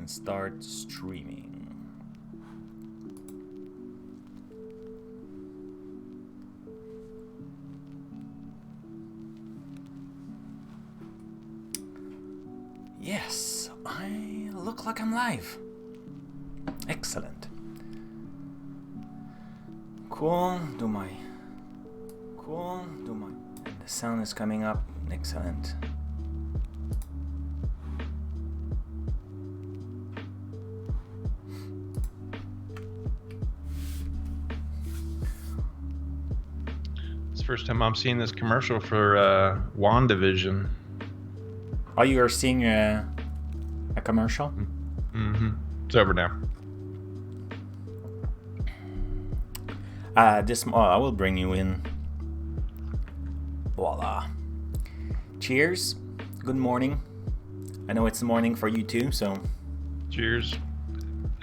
and start streaming. Yes, I look like I'm live. Excellent. Cool, do my... The sound is coming up. Excellent. It's the first time I'm seeing this commercial for WandaVision. Oh, you are seeing a commercial? Mm-hmm. It's over now. I will bring you in. Voila. Cheers. Good morning. I know it's morning for you too, so... Cheers.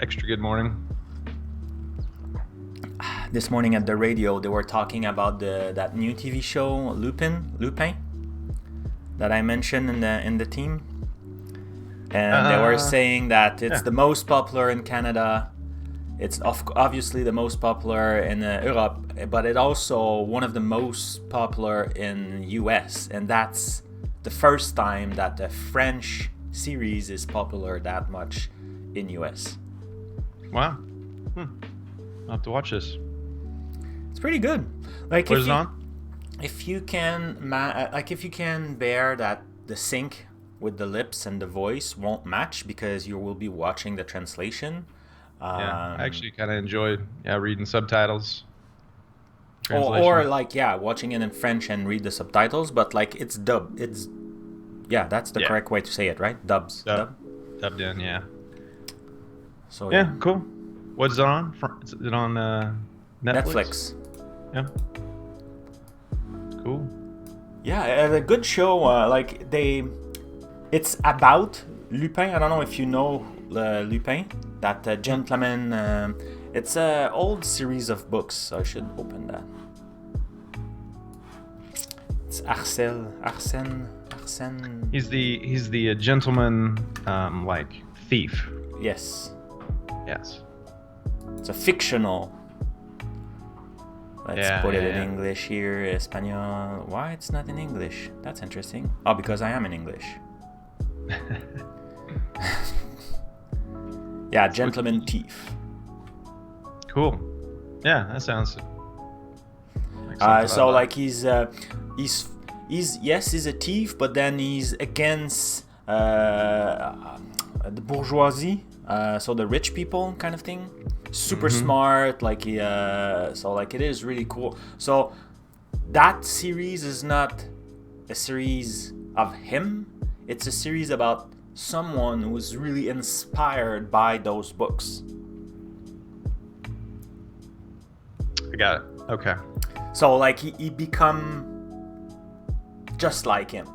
Extra good morning. This morning at the radio, they were talking about that new TV show, Lupin, that I mentioned in the team. And they were saying that it's the most popular in Canada. It's obviously the most popular in Europe, but it's also one of the most popular in US. And that's the first time that a French series is popular that much in US. Wow. I'll have to watch this. It's pretty good. Like, what is it on? If you can, if you can bear that the sync with the lips and the voice won't match because you will be watching the translation. I actually kind of enjoyed reading subtitles. Or watching it in French and read the subtitles, but like it's dubbed. That's the correct way to say it, right? Dubbed in, yeah. So cool. What's it on? Is it on Netflix? Yeah. Cool. Yeah, a good show. It's about Lupin. I don't know if you know Lupin, that gentleman. It's an old series of books, so I should open that. It's Arsène. He's the gentleman, thief. Yes. It's a fictional. Let's put it in English here. Espanol. Why it's not in English? That's interesting. Oh, because I am in English. Yeah, gentleman thief. Cool. Yeah, that sounds. He's a thief, but then he's against the bourgeoisie, so the rich people kind of thing. Super smart, it is really cool. So that series is not a series of him. It's a series about someone who was really inspired by those books. I got it. Okay. So he become just like him.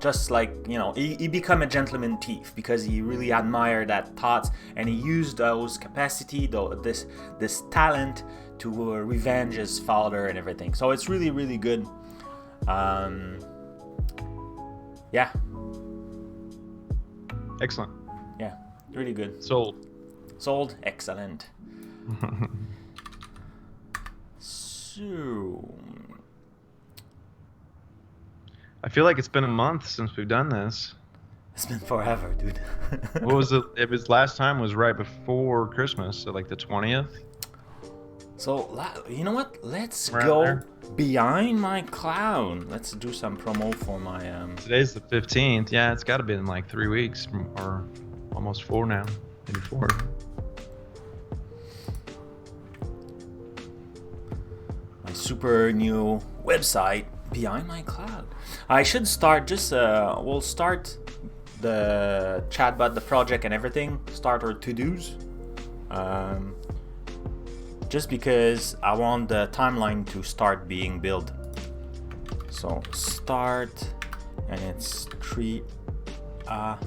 Just he become a gentleman thief because he really admired that thoughts and he used those capacity, this talent to revenge his father and everything. So it's really, really good. Yeah. Excellent. Yeah, really good. Sold. Excellent. So... I feel like it's been a month since we've done this. It's been forever, dude. What was it? It was last time was right before Christmas, so like the 20th. So you know what? Let's go behind my cloud. Let's do some promo for my. Today's the 15th. Yeah, it's got to be in like 3 weeks or almost 4 now, maybe 4. My super new website. Behind my cloud. I should start we'll start the chatbot, the project and everything. Start our to-dos. Just because I want the timeline to start being built. So start and it's 3 via.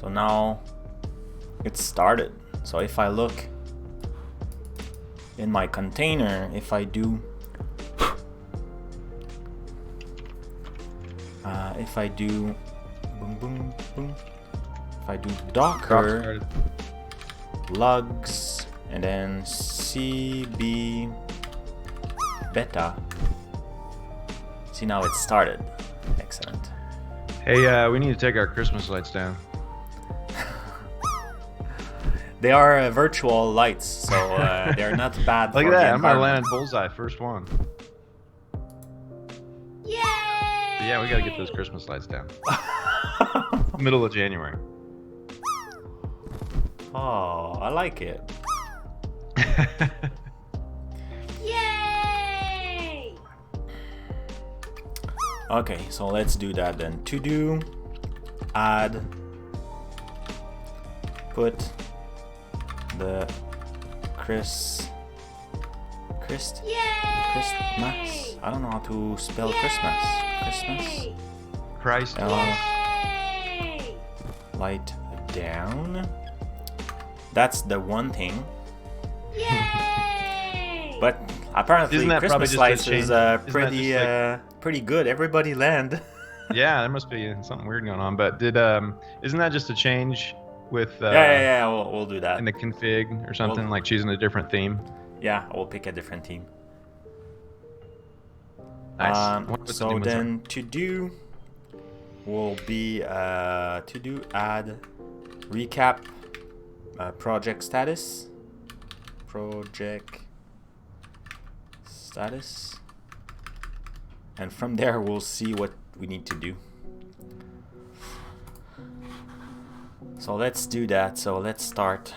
So now it's started. So if I look in my container, if I do boom boom boom. If I do docker logs and then cb beta, see, now it started. Excellent. Hey, we need to take our Christmas lights down. They are virtual lights, so they're not bad. Look for at the that! I'm gonna environment. land bullseye, first one. Yay! But yeah, we gotta get those Christmas lights down. Middle of January. Oh, I like it. Yay! Okay, so let's do that then. To do, add, put the Christmas. I don't know how to spell Christmas. Christ. Yay! Light down. That's the one thing. Yay! But apparently Isn't that probably Christmas just a lights change? is Isn't that pretty just pretty good. Everybody land. Yeah, there must be something weird going on. But isn't that just a change with yeah. We'll do that. in the config or something, like choosing a different theme? Yeah, we'll pick a different team. Nice. What's the So new one, sorry? then to do will be to do add recap project status, and from there we'll see what we need to do. So let's do that. So let's start.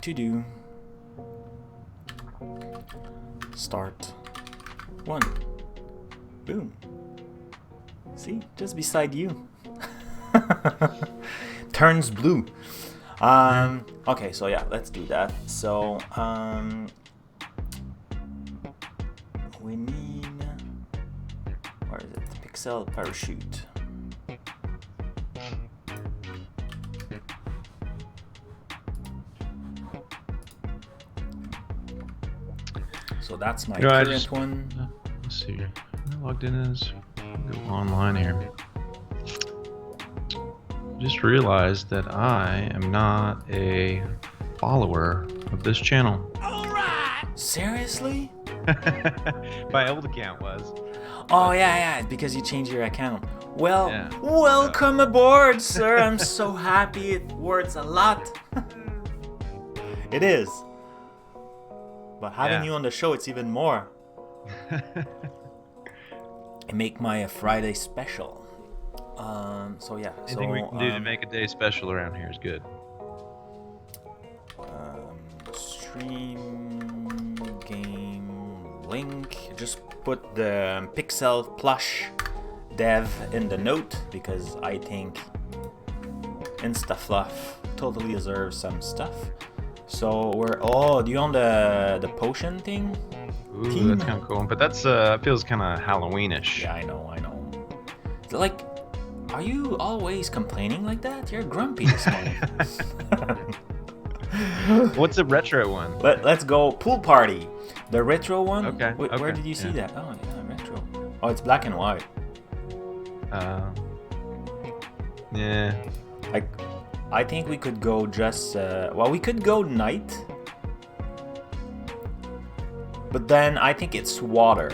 To do start one. Boom. See, just beside you. Turns blue. Okay, so yeah, let's do that. So we need, where is it? Pixel parachute. So that's my current one. Let's see here. I'm logged in as go online here. Just realized that I am not a follower of this channel. Seriously? My old account was. Oh yeah, because you changed your account. Well, Yeah. welcome aboard, sir. I'm so happy. It works a lot. It is. But having Yeah. you on the show, it's even more. It make my Friday special. So yeah. Anything we can do to make a day special around here is good. Stream game link. Just put the pixel plush dev in the note because I think InstaFluff totally deserves some stuff. So we're do you own the potion thing? Ooh, that's kind of cool. But that's feels kind of Halloweenish. Yeah, I know. Like, are you always complaining like that? You're grumpy this morning. What's a retro one? Let's go pool party. The retro one. Okay. Where did you see that? Oh yeah, retro. Oh, it's black and white. Yeah. Like, I think we could go just. We could go night. But then I think it's water,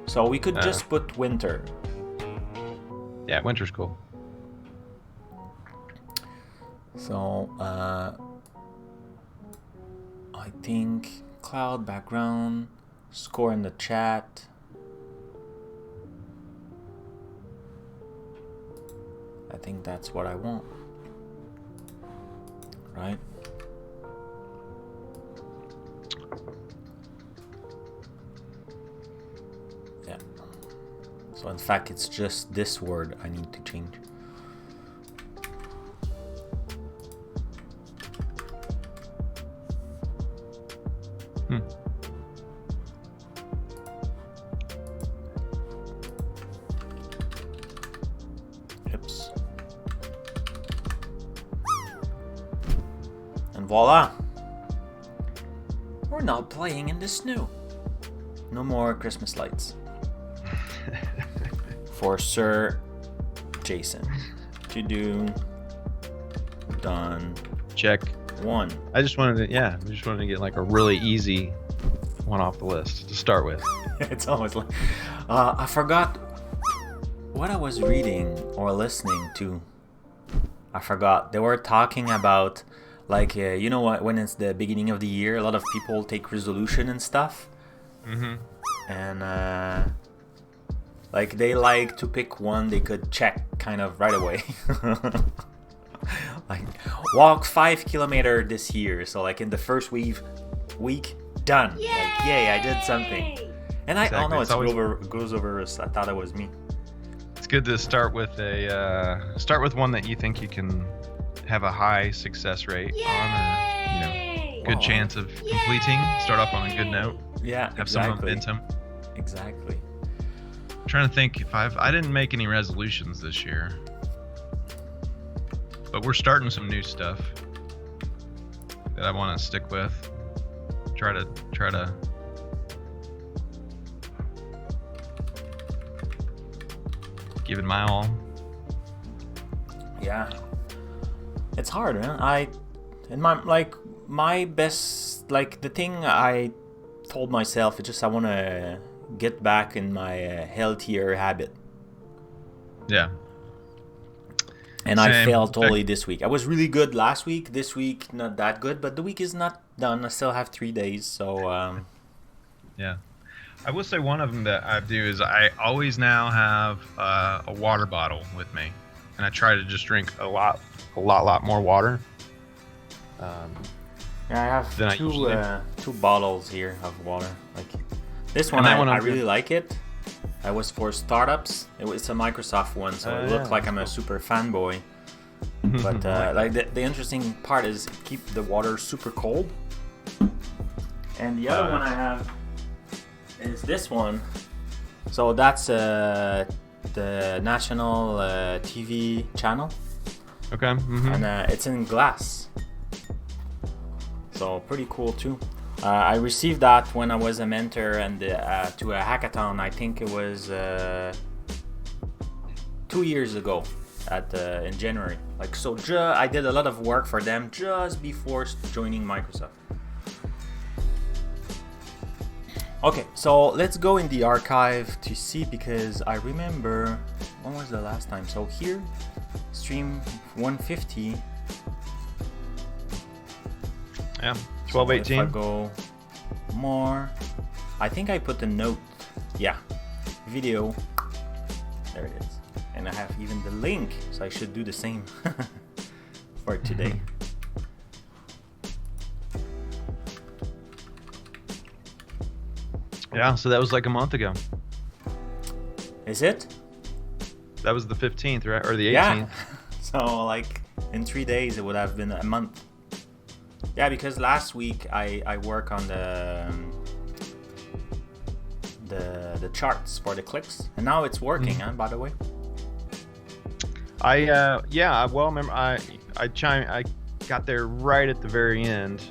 so we could just put winter. Yeah, winter's cool. So I think cloud background, score in the chat. I think that's what I want. Right? Yeah. So in fact, it's just this word I need to change. Oops. And voila! We're now playing in the snow. No more Christmas lights. For Sir Jason. To do. Done. Check. 1. I just wanted to get like a really easy one off the list to start with. It's almost like I forgot what I was reading or listening to. I forgot. They were talking about like you know what, when it's the beginning of the year, a lot of people take resolution and stuff. And like they like to pick one they could check kind of right away. Like walk 5 kilometers this year, so like in the first week done. Yay! Like yay, I did something. And I don't know, Exactly. it goes over. I thought it was me. It's good to start with one that you think you can have a high success rate on, or good chance of completing. Start off on a good note. Yeah, Have some exactly. momentum. Exactly. I'm trying to think if I didn't make any resolutions this year, but we're starting some new stuff that I want to stick with. Try to give it my all. Yeah. It's hard, man. My best, like the thing I told myself is just I want to get back in my healthier habit. Yeah. And I Same. failed totally this week. I was really good last week. This week, not that good. But the week is not done. I still have 3 days. So, Yeah. I will say one of them that I do is I always now have a water bottle with me. And I try to just drink a lot more water. yeah, I have Then I two usually- two bottles here of water. Like this one, And that I one I'm really good. like it. I was for startups. It's a Microsoft one, so it looked yeah, like I'm a cool. super fanboy. But like the interesting part is keep the water super cold. And the other one I have is this one. So that's the national TV channel, Okay. and it's in glass. So pretty cool too. I received that when I was a mentor and to a hackathon. I think it was 2 years ago in January. Like so, I did a lot of work for them just before joining Microsoft. Okay, so let's go in the archive to see, because I remember when was the last time. So here, stream 150. Yeah. So if I 1218. go more, I think I put the note. Yeah, video. There it is. And I have even the link, so I should do the same for today. Yeah. So that was like a month ago. Is it? That was the 15th, right? Or the 18th. Yeah. So like in 3 days it would have been a month. Yeah, because last week I work on the charts for the clicks, and now it's working. Huh, by the way. I remember I got there right at the very end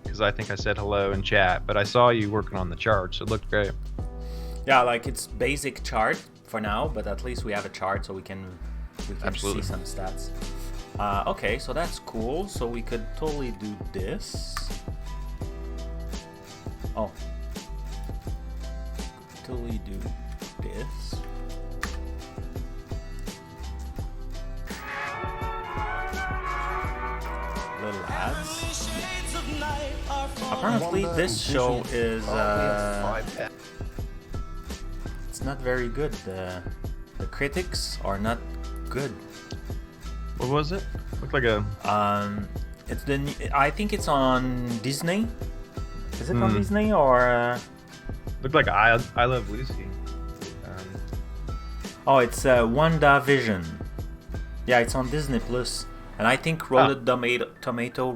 because I think I said hello in chat, but I saw you working on the charts. It looked great. Yeah, like it's basic chart for now, but at least we have a chart so we can Absolutely. see some stats. Okay, so that's cool. So we could totally do this. Oh, totally do this. Little ads. Apparently, this show is it's not very good. The critics are not good. What was it? Looked like a. It's I think it's on Disney. Is it on Disney or? Looked like I Love Lucy. Oh, it's WandaVision. Yeah, it's on Disney Plus, and I think Rotten Tomato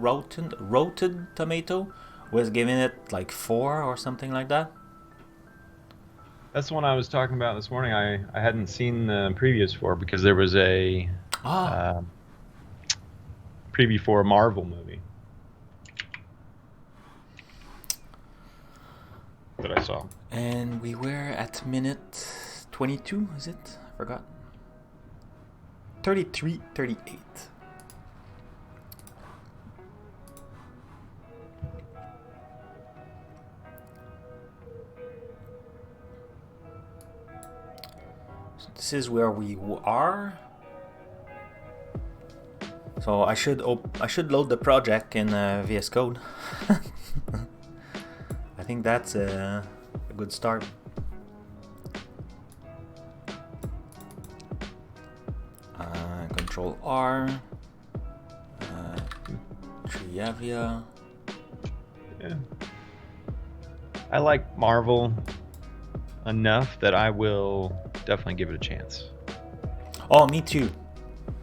was giving it like 4 or something like that. That's the one I was talking about this morning. I hadn't seen the previews for because there was a preview for a Marvel movie that I saw. And we were at minute 22, is it? I forgot. 33, 38. So this is where we are. So I should load the project in VS Code. I think that's a good start. Control R. Triavia. Yeah. I like Marvel enough that I will definitely give it a chance. Oh, me too.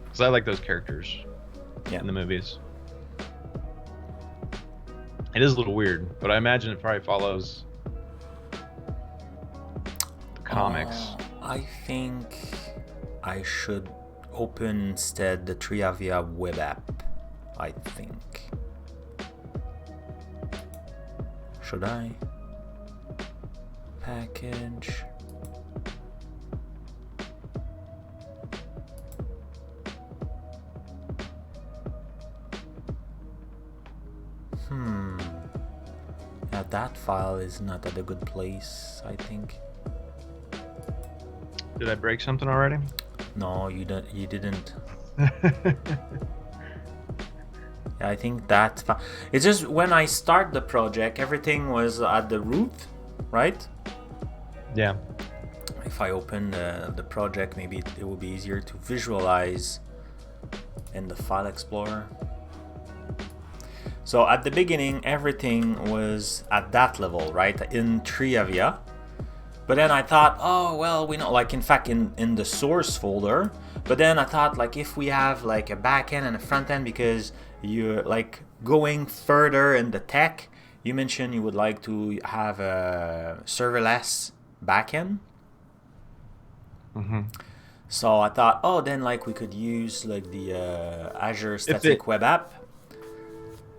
Because I like those characters. Yeah. In the movies. It is a little weird, but I imagine it probably follows the comics. I think I should open instead the Triavia web app. I think. Should I? Package. Yeah, that file is not at a good place, I think. Did I break something already? No, you didn't. Yeah, I think that file. It's just when I start the project, everything was at the root, right? Yeah. If I open the project, maybe it will be easier to visualize in the file explorer. So at the beginning, everything was at that level, right? In Triavia. But then I thought, oh, well, we know, like in fact, in the source folder. But then I thought, like, if we have like a backend and a front end, because you're like going further in the tech, you mentioned you would like to have a serverless backend. Mm-hmm. So I thought, oh, then like we could use like the Azure Static Web App.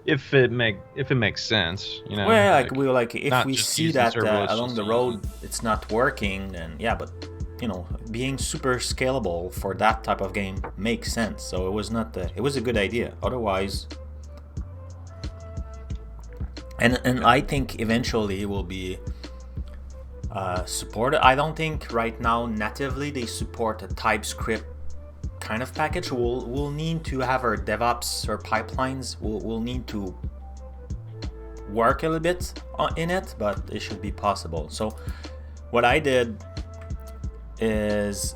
If it makes sense, you know. Well, like if we just see use the that serverless along just the to road it's not working, then yeah, but you know, being super scalable for that type of game makes sense. So it was not it was a good idea. Otherwise, and I think eventually it will be supported. I don't think right now natively they support a TypeScript kind of package. We'll need to have our DevOps or pipelines. We'll need to work a little bit in it, but it should be possible. So what I did is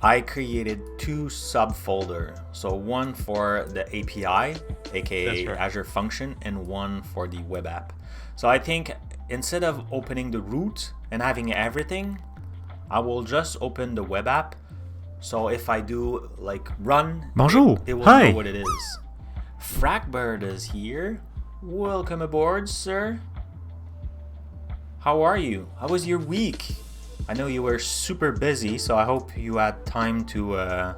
I created two subfolders. So one for the API, aka right. Azure Function, and one for the web app. So I think instead of opening the root and having everything, I will just open the web app. So if I do like run, Bonjour. it will Hi. know what it is. Fragbird is here. Welcome aboard, sir. How are you? How was your week? I know you were super busy, so I hope you had time to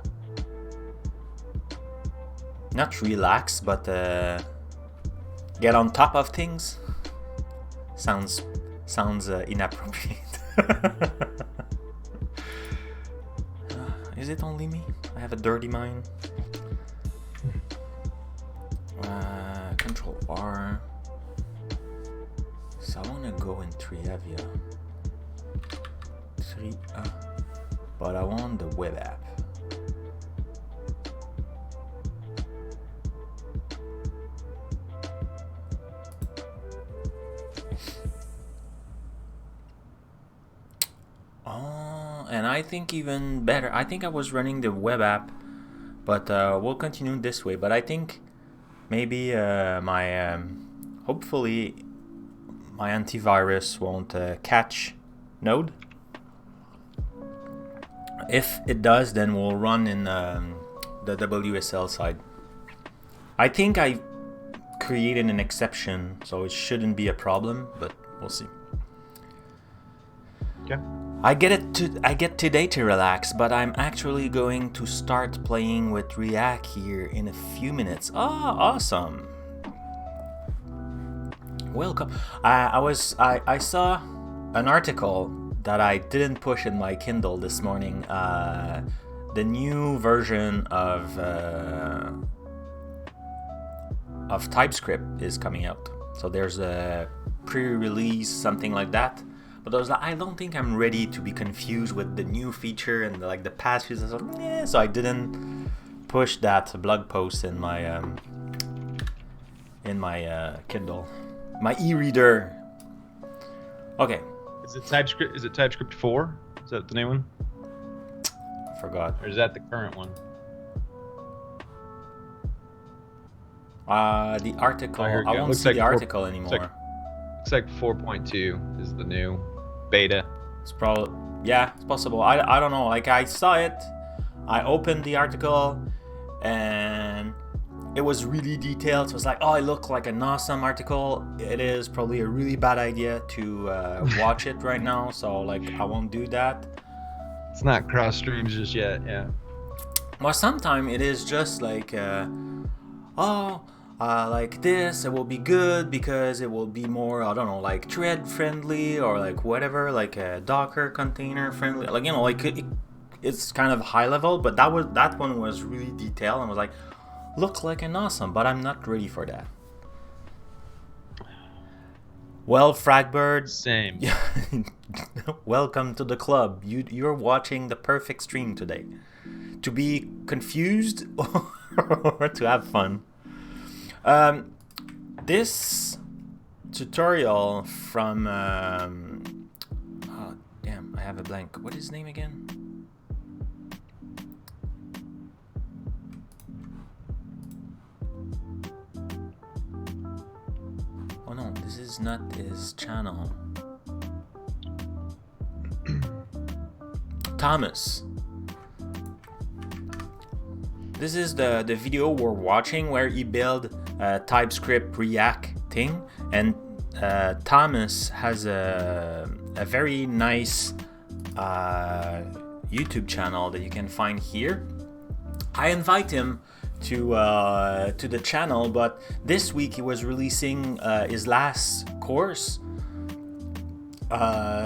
not relax, but get on top of things. Sounds inappropriate. Is it only me? I have a dirty mind. Control R. So I want to go in Triavia. But I want the web app. And I think even better, I think I was running the web app, but we'll continue this way. But I think maybe my hopefully my antivirus won't catch Node. If it does, then we'll run in the WSL side. I think I created an exception, so it shouldn't be a problem, but we'll see. Okay. I get today to relax, but I'm actually going to start playing with React here in a few minutes. Oh, awesome! Welcome. I saw an article that I didn't push in my Kindle this morning. The new version of TypeScript is coming out. So there's a pre-release, something like that. But I don't think I'm ready to be confused with the new feature and the past features. So I didn't push that blog post in my Kindle, my e-reader. Okay. Is it TypeScript? Is it TypeScript 4? Is that the new one? Forgot. Or is that the current one? The article. here we I go. won't Looks see like the four- article anymore. Looks like 4.2 is the new beta. It's probably, yeah, it's possible. I don't know. Like, I saw it, I opened the article, and it was really detailed. So it's like, oh, it looked like an awesome article. It is probably a really bad idea to watch it right now. So like, I won't do that. It's not cross streams just yet. Yeah. Well, sometimes it is just like, like this, it will be good because it will be more, I don't know, like thread friendly or like whatever, like a Docker container friendly. Like, you know, like it's kind of high level, but that one was really detailed and was like, look like an awesome, but I'm not ready for that. Well, Fragbird, Same. welcome to the club. You're watching the perfect stream today. To be confused or to have fun. This tutorial from oh damn, I have a blank. What is his name again? Oh no, this is not his channel. Thomas. This is the video we're watching where he built a TypeScript React thing, and Thomas has a very nice YouTube channel that you can find here. I invite him to the channel, but this week he was releasing his last course.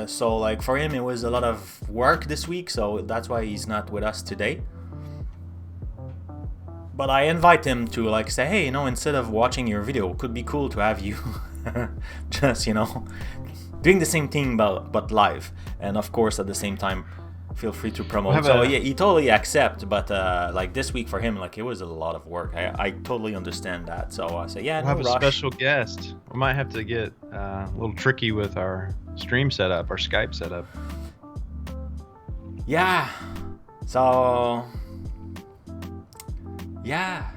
So like for him it was a lot of work this week, so that's why he's not with us today. But I invite him to like say, hey, you know, instead of watching your video, it could be cool to have you just, you know, doing the same thing but live. And of course, at the same time, feel free to promote. So yeah, he totally accepts. But like this week for him, like it was a lot of work. I totally understand that. So I say, yeah, We'll have no a rush. special guest. We might have to get a little tricky with our stream setup, our Skype setup. Yeah. So. Yeah.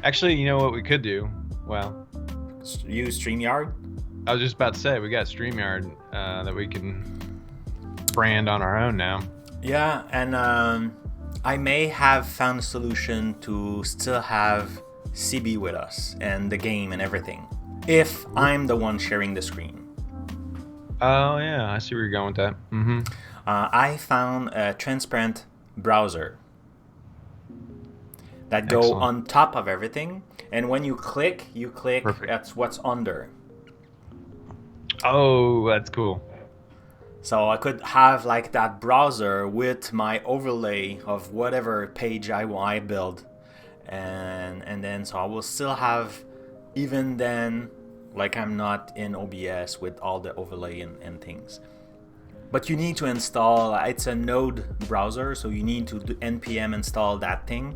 Actually, you know what we could do? Well, Use StreamYard? I was just about to say, we got StreamYard that we can brand on our own now. Yeah, and I may have found a solution to still have CB with us and the game and everything, if I'm the one sharing the screen. Oh, yeah, I see where you're going with that. Mm-hmm. I found a transparent browser that go Excellent. on top of everything, and when you click Perfect. that's what's under. Oh, that's cool. So I could have like that browser with my overlay of whatever page I build, and then so I will still have, even then, like I'm not in OBS with all the overlay and things. But you need to install, it's a Node browser, so you need to do npm install that thing.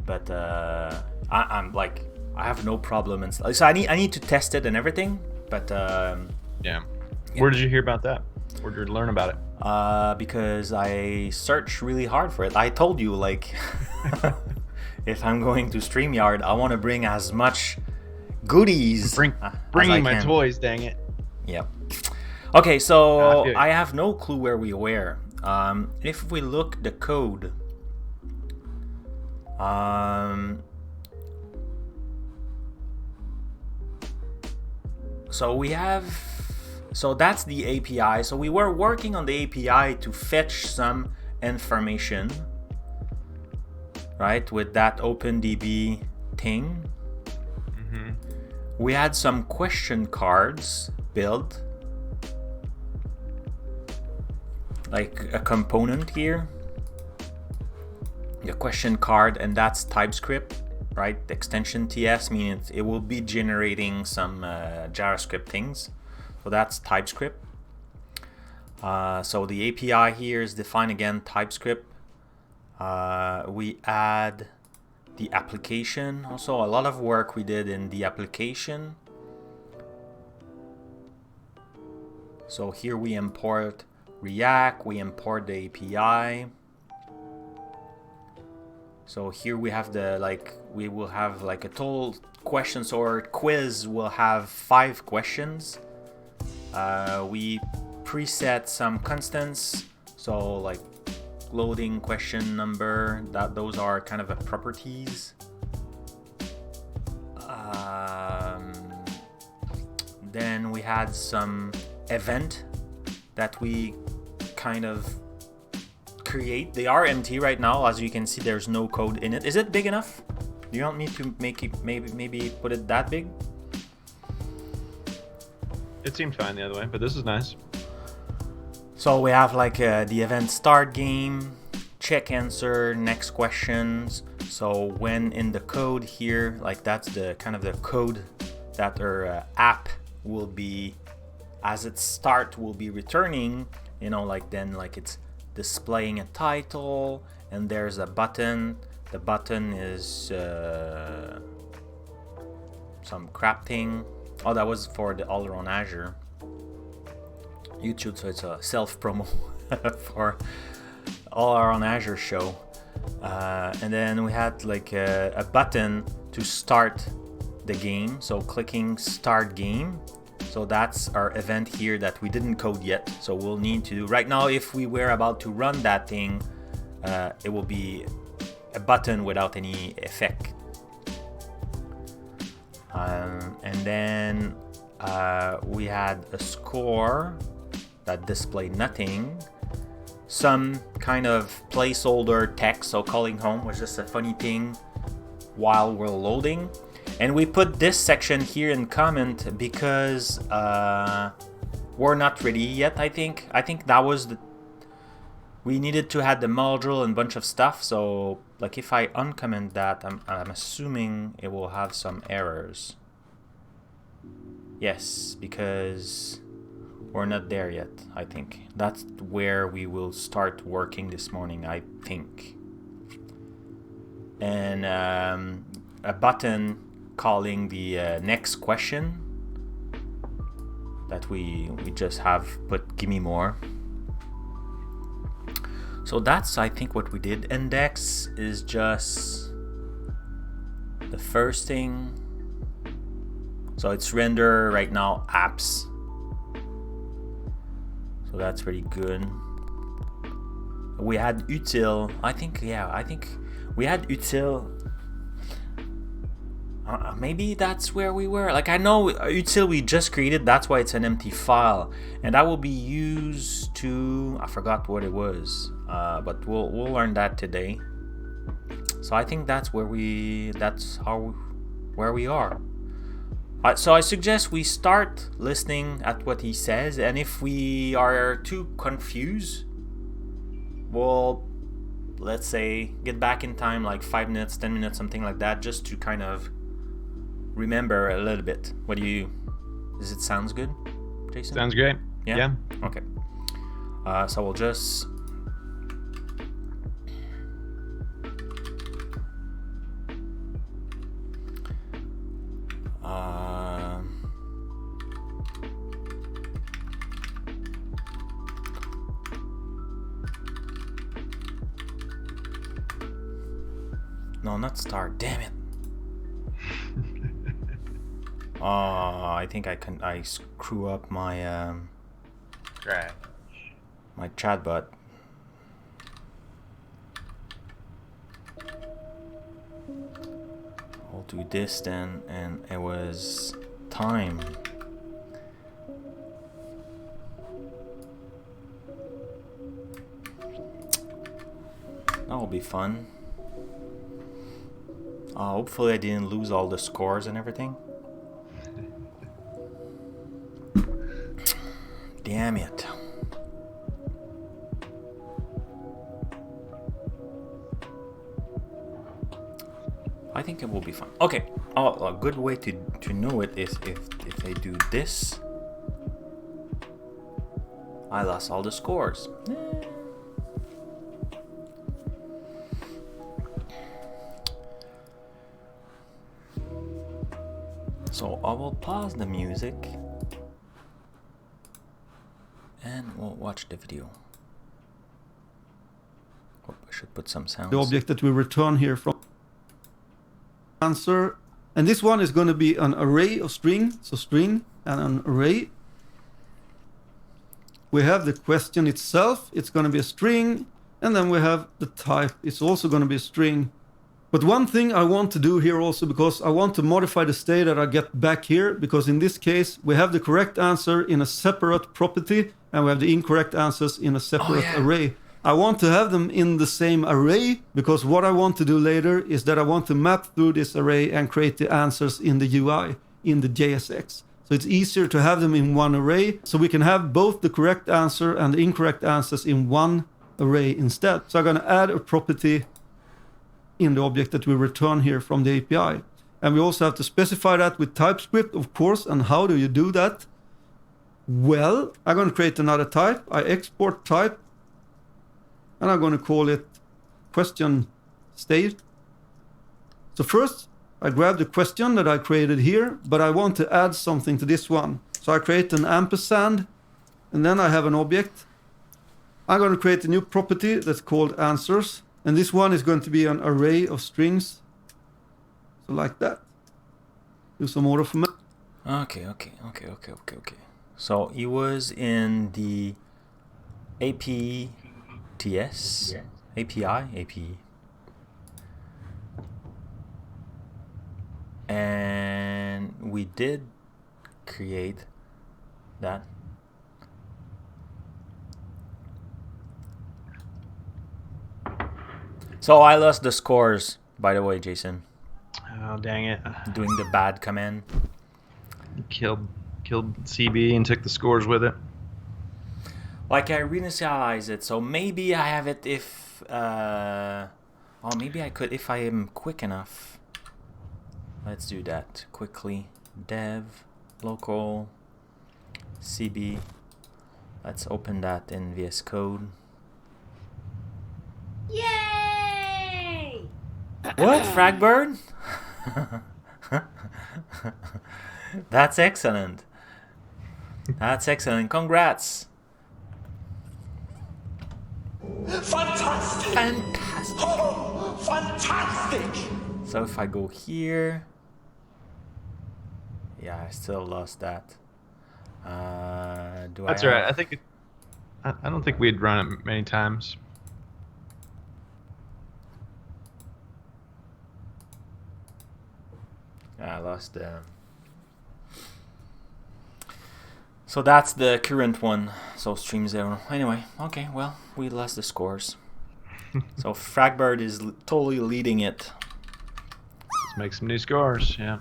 But I'm like, I have no problem installing. So I need to test it and everything. But Yeah. Where did you hear about that? Where did you learn about it? because I searched really hard for it. I told you, like, if I'm going to StreamYard, I want to bring as much goodies. Bringing my toys, dang it. Yep. Okay, so I feel you. I have no clue where we were. If we look the code, so we have, so that's the API. So we were working on the API to fetch some information, right, with that OpenDB thing. Mm-hmm. We had some question cards built. like a component here, the question card, and that's TypeScript, right? The extension TS means it will be generating some JavaScript things. So that's TypeScript. So the API here is defined again, TypeScript. We add the application. Also, a lot of work we did in the application. So here we import React, we import the API. So here we have we will have like a total questions or quiz will have 5 questions. We preset some constants, so like loading question number, those are kind of a properties. Then we had some event that we kind of create. They are empty right now, as you can see. There's no code in it. Is it big enough? Do you want me to make it maybe put it that big? It seemed fine the other way, but this is nice. So we have like the event start game, check answer, next questions. So when in the code here, like that's the kind of the code that our app will be, as it start, will be returning, you know, like then like it's displaying a title and there's a button. The button is some crap thing. Oh, that was for the All Around Azure YouTube, so it's a self promo for All Around Azure show. And then we had like a button to start the game, so clicking start game. So that's our event here that we didn't code yet, so we'll need to do right now. If we were about to run that thing, it will be a button without any effect. And then we had a score that displayed nothing, some kind of placeholder text, so calling home was just a funny thing while we're loading. And we put this section here in comment because we're not ready yet. I think that was we needed to add the module and bunch of stuff. So like if I uncomment that, I'm assuming it will have some errors. Yes, because we're not there yet. I think that's where we will start working this morning, I think. And a button calling the next question that we just have put give me more. So that's I think what we did. Index is just the first thing. So it's render right now apps. So that's pretty good. We had util. I think we had util. Maybe that's where we were. Like I know util we just created. That's why it's an empty file, and that will be used to. I forgot what it was, but we'll learn that today. So I think that's where we. That's where we are. So I suggest we start listening at what he says, and if we are too confused, we'll, let's say, get back in time like 5 minutes, 10 minutes, something like that, just to kind of remember a little bit. What do you, does it sounds good, Jason? Sounds great. Yeah. Okay. So we'll just no, not start. Damn it. I think I screw up my Right. my chatbot. I'll do this then, and it was time. That'll be fun. Hopefully I didn't lose all the scores and everything. Damn it. I think it will be fine. Okay. Oh, a good way to know it is if I do this. I lost all the scores. So I will pause the music and we'll watch the video. Oh, I should put some sounds. The object that we return here from answer, and this one is going to be an array of string, so string and an array. We have the question itself, it's going to be a string, and then we have the type, it's also going to be a string. But one thing I want to do here also, because I want to modify the state that I get back here, because in this case we have the correct answer in a separate property and we have the incorrect answers in a separate array. I want to have them in the same array, because what I want to do later is that I want to map through this array and create the answers in the UI, in the JSX. So it's easier to have them in one array, so we can have both the correct answer and the incorrect answers in one array instead. So I'm going to add a property in the object that we return here from the API. And we also have to specify that with TypeScript, of course. And how do you do that? Well, I'm going to create another type. I export type, and I'm going to call it question state. So first, I grab the question that I created here, but I want to add something to this one. So I create an ampersand, and then I have an object. I'm going to create a new property that's called answers. And this one is going to be an array of strings. So like that. Do some order for me. Okay. So it was in the APTS, API. And we did create that. So I lost the scores, by the way, Jason. Oh, dang it. Doing the bad command. Killed CB and took the scores with it. Like I reinitialize it, so maybe I have it if maybe I could if I am quick enough. Let's do that quickly. Dev local CB. Let's open that in VS Code. Yay! What, Fragbird? That's excellent. That's excellent. Congrats. Fantastic! Fantastic. Oh, fantastic! So if I go here, yeah, I still lost that. That's all right. I think I don't think we'd run it many times. I lost the. So that's the current one. So stream 0. Anyway, okay. Well, we lost the scores. So Fragbird is totally leading it. Let's make some new scores. Yeah.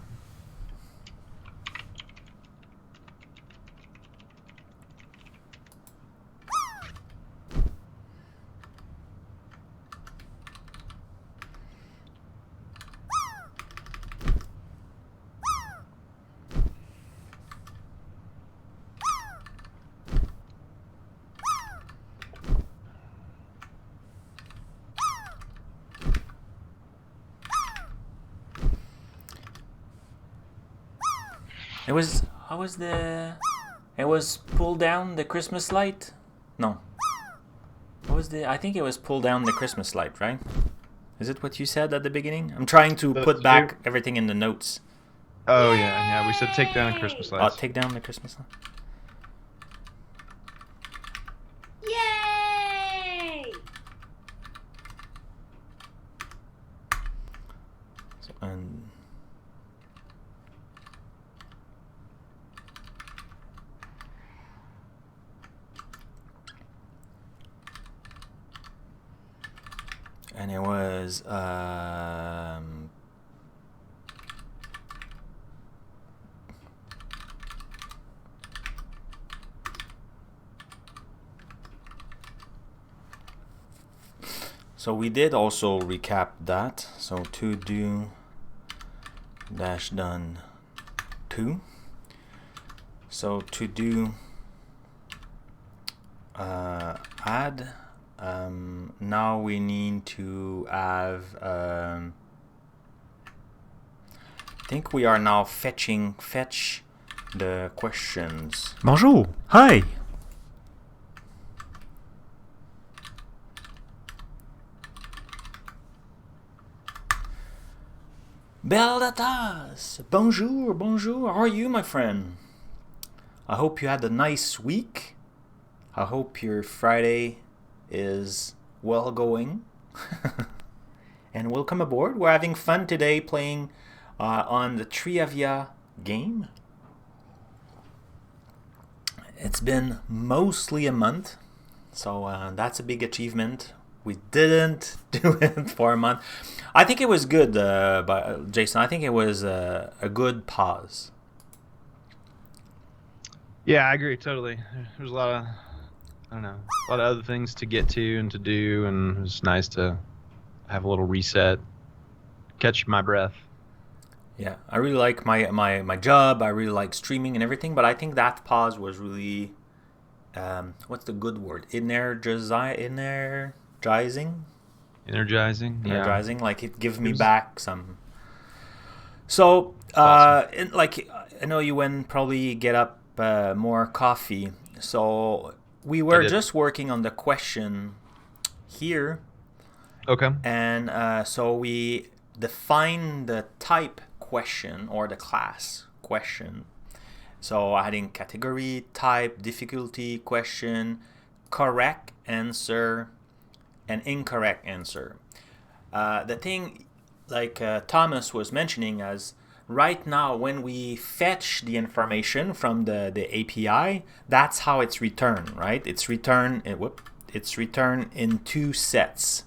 It was pull down the Christmas light? No. What was I think it was pull down the Christmas light, right? Is it what you said at the beginning? I'm trying to put back everything in the notes. Oh yeah. We said take down the Christmas lights. Take down the Christmas light. Yay! So, and it was so we did also recap that. So to do dash done 2. So to do add, now we need to have I think we are now fetch the questions. Bonjour, hi. Belle datas. Bonjour, bonjour. How are you, my friend? I hope you had a nice week. I hope your Friday is well going. And welcome aboard. We're having fun today playing on the Trivia game. It's been mostly a month, so that's a big achievement. We didn't do it for a month. I think it was good, but Jason, I think it was a good pause. Yeah, I agree totally. There's a lot of, I don't know, a lot of other things to get to and to do, and it's nice to have a little reset, catch my breath. Yeah, I really like my job. I really like streaming and everything, but I think that pause was really, what's the good word? Energizing. Energizing. Like it gives me back some. So, Awesome. like I know you went probably get up more coffee. So we were just working on the question here, Okay. and so we define the type question or the class question. So adding category, type, difficulty, question, correct answer, and incorrect answer. The thing, like Thomas was mentioning, as right now when we fetch the information from the API, that's how it's returned, right? It's returned in two sets,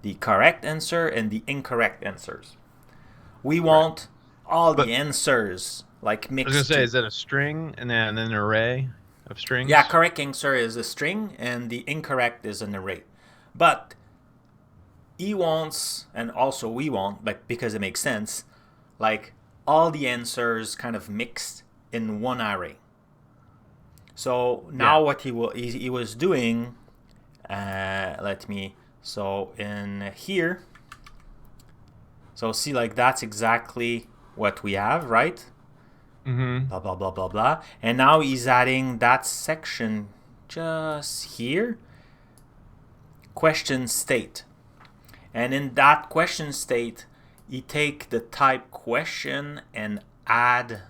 the correct answer and the incorrect answers. We want all the answers like mixed. I was gonna say, is that a string and then an array of strings? Yeah, correct answer is a string and the incorrect is an array. But he wants, and also we want, like because it makes sense, like all the answers kind of mixed in one array. So now what he was doing, so in here, so see, like that's exactly what we have, right? Mm-hmm. Blah blah blah blah blah. And now he's adding that section just here, question state. And in that question state, you take the type question and add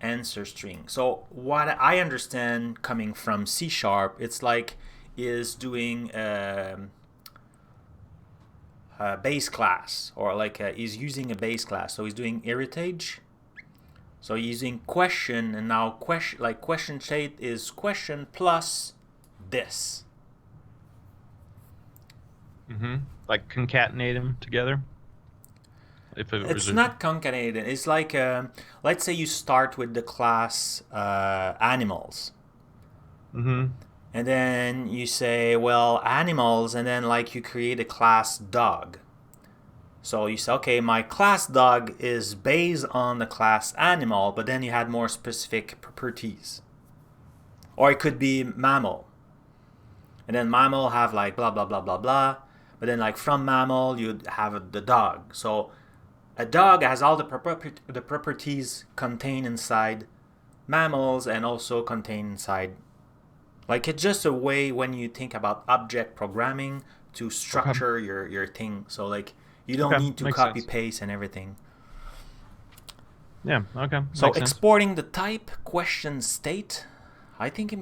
answer string. So what I understand coming from C#, it's like is doing a base class, or like he's using a base class. So he's doing heritage. So using question, and now question state is question plus this. Mm-hmm. Like concatenate them together. It's not concatenated. It's like let's say you start with the class animals. Mm-hmm. And then you say, well, animals, and then like you create a class dog. So you say, okay, my class dog is based on the class animal, but then you had more specific properties. Or it could be mammal. And then mammal have like blah, blah, blah, blah, blah. But then like from mammal, you'd have the dog. So a dog has all the properties contained inside mammals and also contained inside. Like it's just a way when you think about object programming to structure your thing. So like you don't need to makes copy sense. paste and everything. Yeah, okay. So makes sense. exporting the type question state, I think it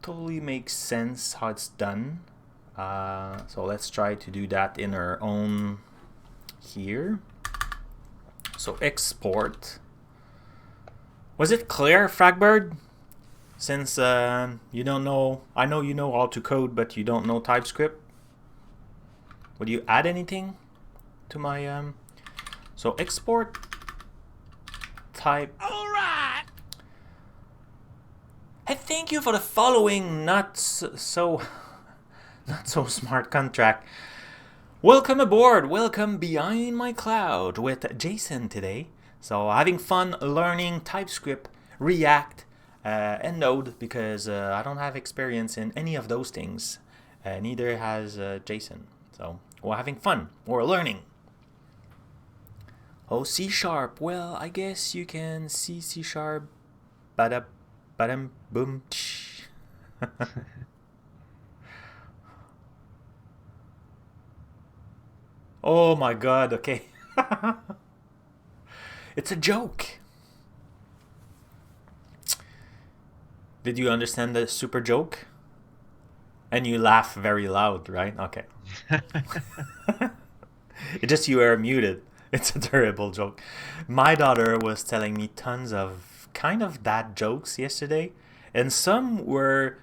totally makes sense how it's done. So let's try to do that in our own here. So export. Was it clear, Fragbird? Since you don't know, I know you know how to code, but you don't know TypeScript. Would you add anything to my so export type. All right. Hey, thank you for the following not so smart contract. Welcome aboard. Welcome behind my cloud with Jason today. So having fun learning TypeScript, React, and Node because I don't have experience in any of those things. Neither has Jason. So we're having fun. We're learning. Oh, C#. Well, I guess you can see C#. Badam, badam, boom. Oh my god, okay. It's a joke. Did you understand the super joke? And you laugh very loud, right? Okay. It's just you are muted. It's a terrible joke. My daughter was telling me tons of kind of bad jokes yesterday, and some were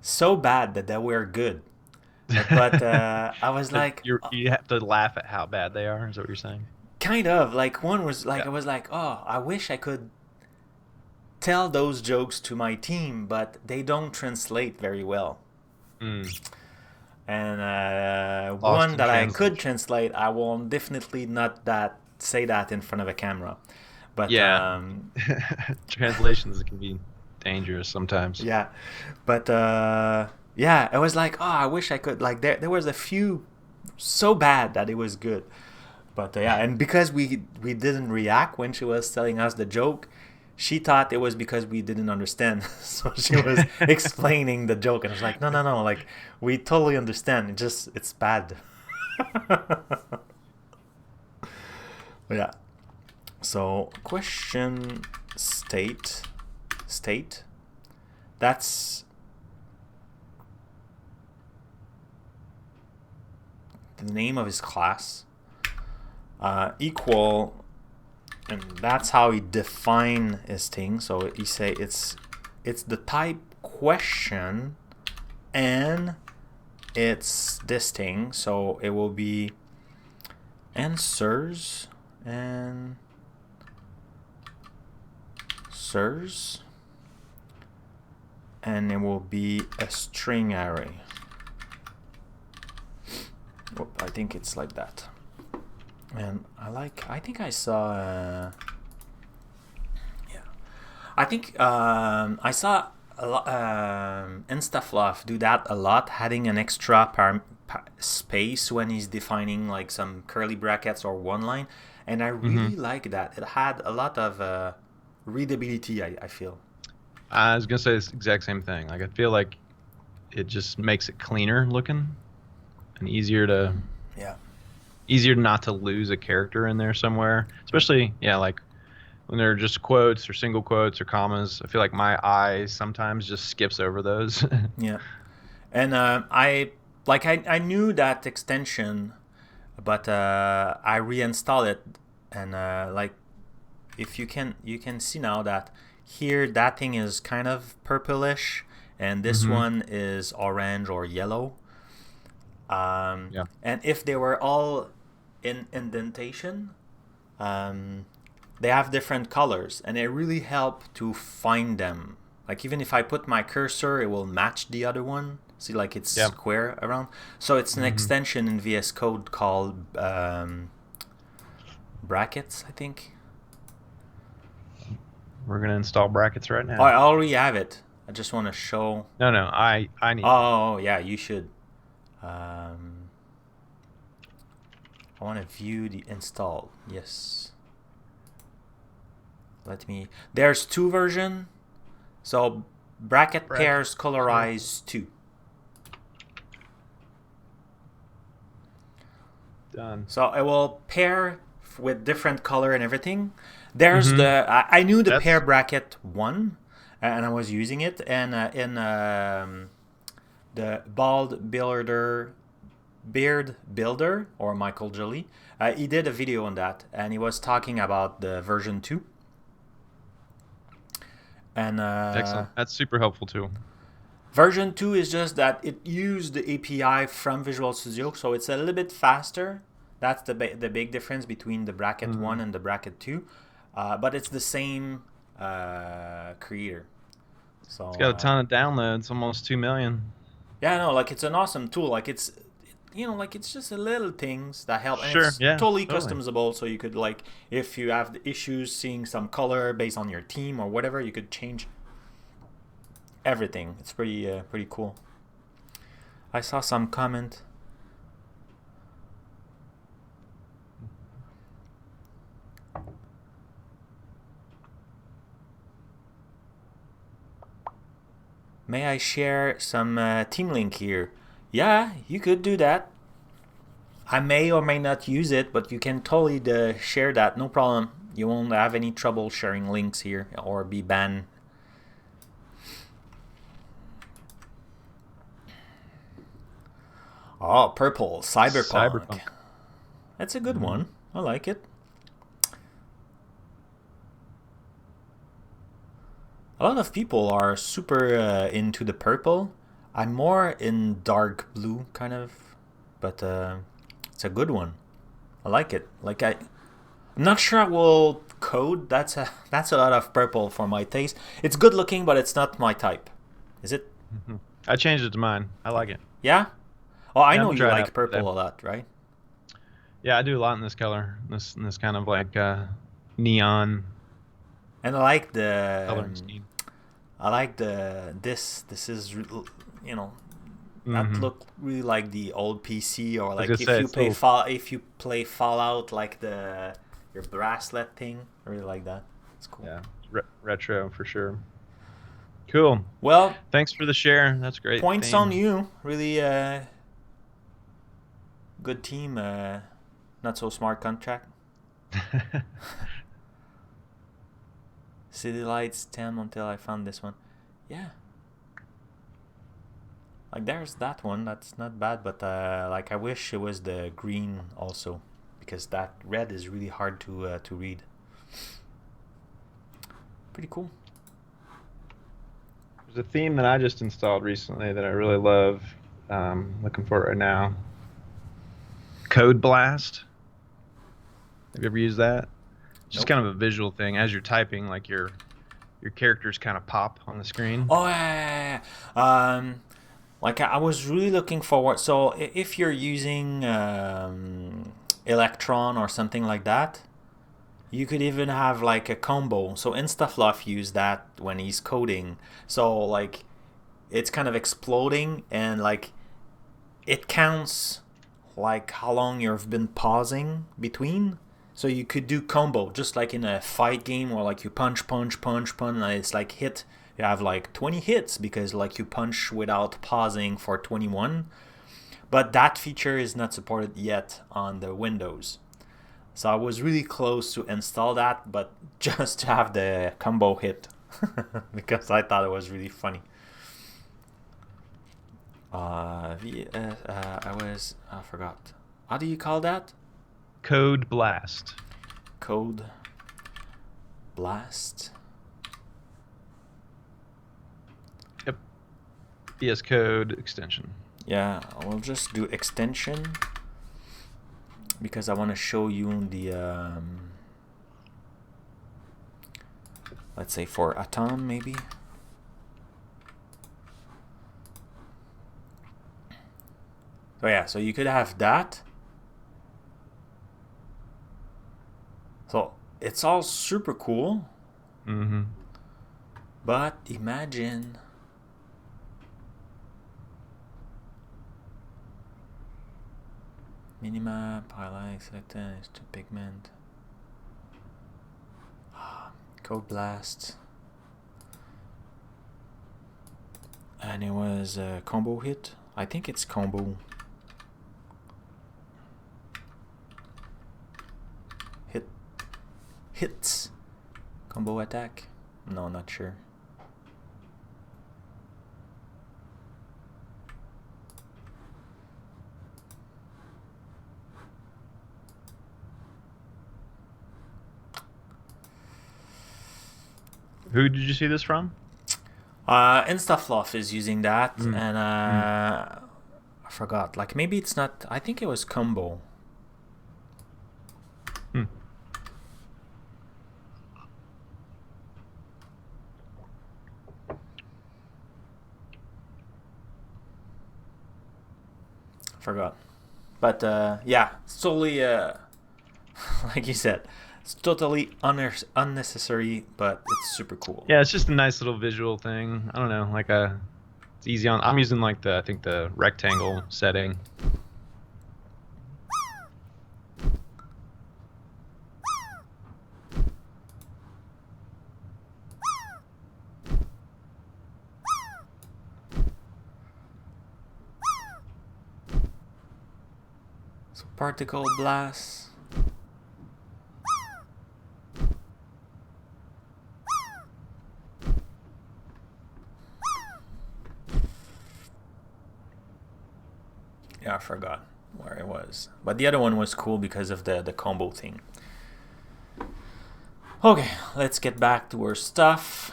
so bad that they were good. But I was like, you have to laugh at how bad they are. Is that what you're saying? kind of like one was like I was like, oh, I wish I could tell those jokes to my team, but they don't translate very well. And one that I could translate, I will definitely not say that in front of a camera. But yeah, translations can be dangerous sometimes. Yeah, but yeah, I was like, oh, I wish I could. Like there was a few so bad that it was good. But yeah, and because we didn't react when she was telling us the joke, she thought it was because we didn't understand. So she was explaining the joke, and I was like, no, like we totally understand. It's bad. Yeah. So question state. That's the name of his class. Equal, and that's how he define his thing. So he say it's the type question, and it's this thing. So it will be answers and answers, and it will be a string array. Oh, I think it's like that. And I think I saw I think I saw Instafluff do that a lot, adding an extra space when he's defining like some curly brackets or one line, and I really like that. It had a lot of readability, I feel. I was gonna say the exact same thing. Like I feel like it just makes it cleaner looking and easier to not to lose a character in there somewhere. Especially like when they're just quotes or single quotes or commas. I feel like my eye sometimes just skips over those. Yeah, and I knew that extension, but I reinstalled it, and like if you can see now that here that thing is kind of purplish, and this one is orange or yellow. And if they were all in indentation, they have different colors, and it really help to find them. Like even if I put my cursor, it will match the other one. See, like it's square around. So it's an extension in VS Code called brackets, I think. We're gonna install brackets right now. Oh, I already have it. I just want to show. No, I need. Oh yeah, you should. I want to view the install. Yes. There's two version. So bracket pairs colorize 2. Done. So it will pair with different color and everything. There's I knew the pair bracket 1, and I was using it, and in the Beard Builder or Michael Jolie, he did a video on that, and he was talking about the version 2. And excellent. That's super helpful too. Version 2 is just that it used the API from Visual Studio, so it's a little bit faster. That's the big difference between the bracket 1 and the bracket 2. But it's the same creator. So it's got a ton of downloads, almost 2 million. Yeah, no, like it's an awesome tool. Like you know, like it's just a little things that help. And Sure, it's yeah, totally totally. customizable. So you could like, if you have the issues seeing some color based on your team or whatever, you could change everything. It's pretty cool. I saw some comment. May I share some team link here? Yeah, you could do that. I may or may not use it, but you can totally share that, no problem. You won't have any trouble sharing links here or be banned. Oh, purple, cyberpunk. That's a good one. I like it. A lot of people are super into the purple. I'm more in dark blue kind of, but it's a good one. I like it. I'm not sure I will code. That's a lot of purple for my taste. It's good looking, but it's not my type. Is it? I changed it to mine. I like it. Yeah. Oh, I Yeah, know I'm you trying like out purple today. a lot, right? Yeah, I do a lot in this color. This kind of like neon And I like the coloring scheme. I like this is you know, that look really like the old PC, or like gonna say, if you play Fallout, like your bracelet thing. I really like that. It's cool. Yeah, retro for sure. Cool. Well, Thanks for the share. That's great. points theme. on you. Really good team. Not so smart contract. City lights 10 until I found this one. Yeah. Like there's that one. That's not bad, but like I wish it was the green also, because that red is really hard to read. Pretty cool. There's a theme that I just installed recently that I really love. Looking for it right now. Code Blast. Have you ever used that? Just Nope. kind of a visual thing. As you're typing, like your characters kind of pop on the screen. Oh yeah. Like I was really looking forward. So if you're using Electron or something like that, you could even have like a combo. So InstaFluff used that when he's coding. So like it's kind of exploding, and like it counts like how long you've been pausing between. So you could do combo, just like in a fight game where like you punch, and it's like hit. You have like 20 hits because like you punch without pausing for 21. But that feature is not supported yet on the Windows. So I was really close to install that, but just to have the combo hit because I thought it was really funny. I forgot. How do you call that? Code Blast. Code Blast. Yep. VS Code extension. Yeah, I will just do extension because I want to show you the let's say for Atom maybe. So yeah, so you could have that. So it's all super cool. Mm-hmm. But imagine minimap, highlight, select is to pigment. Code Blast. And it was a combo hit. I think it's combo. Hits. Combo attack? No, not sure. Who did you see this from? InstaFluff is using that, and I forgot. Like maybe it's not. I think it was combo. Forgot. But yeah, it's totally, like you said, it's totally unnecessary, but it's super cool. Yeah, it's just a nice little visual thing. I don't know, like it's easy on. I'm using like I think the rectangle setting. So particle blast. Yeah, I forgot where it was. But the other one was cool because of the combo thing. Okay, let's get back to our stuff.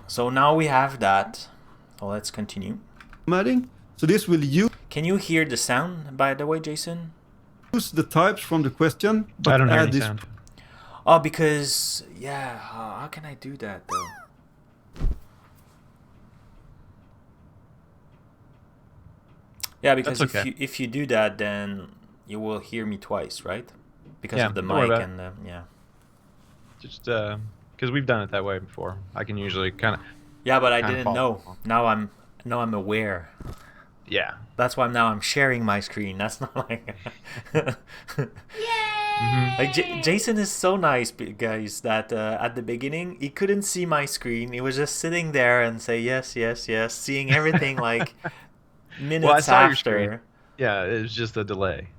So now we have that. So let's continue. So this will use Can you hear the sound, by the way, Jason? the types from the question, but I don't hear add any this. sound. Oh, because yeah, how can I do that though? Yeah, because That's okay. if you do that, then you will hear me twice, right? Because Yeah, of the don't worry mic about and yeah. Just because we've done it that way before. I can usually kind of. Yeah, but I Kinda didn't follow know. Now I'm aware. Yeah. That's why now I'm sharing my screen. That's not like Yay! like Jason is so nice, guys. That at the beginning he couldn't see my screen. He was just sitting there and say yes, yes, yes, seeing everything like minutes Well, I saw your after. screen. Yeah, it was just a delay.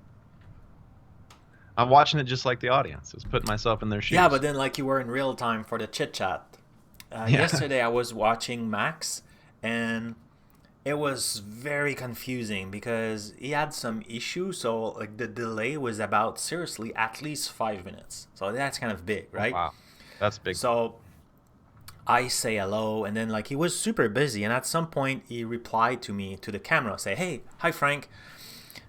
I'm watching it just like the audience. I was putting myself in their shoes. Yeah, but then like you were in real time for the chit chat. Yeah. Yesterday I was watching Max, and it was very confusing because he had some issue. So like the delay was about seriously at least 5 minutes. So that's kind of big, right? Wow, that's big. So I say hello, and then like he was super busy, and at some point he replied to me to the camera, say, "Hey, hi Frank."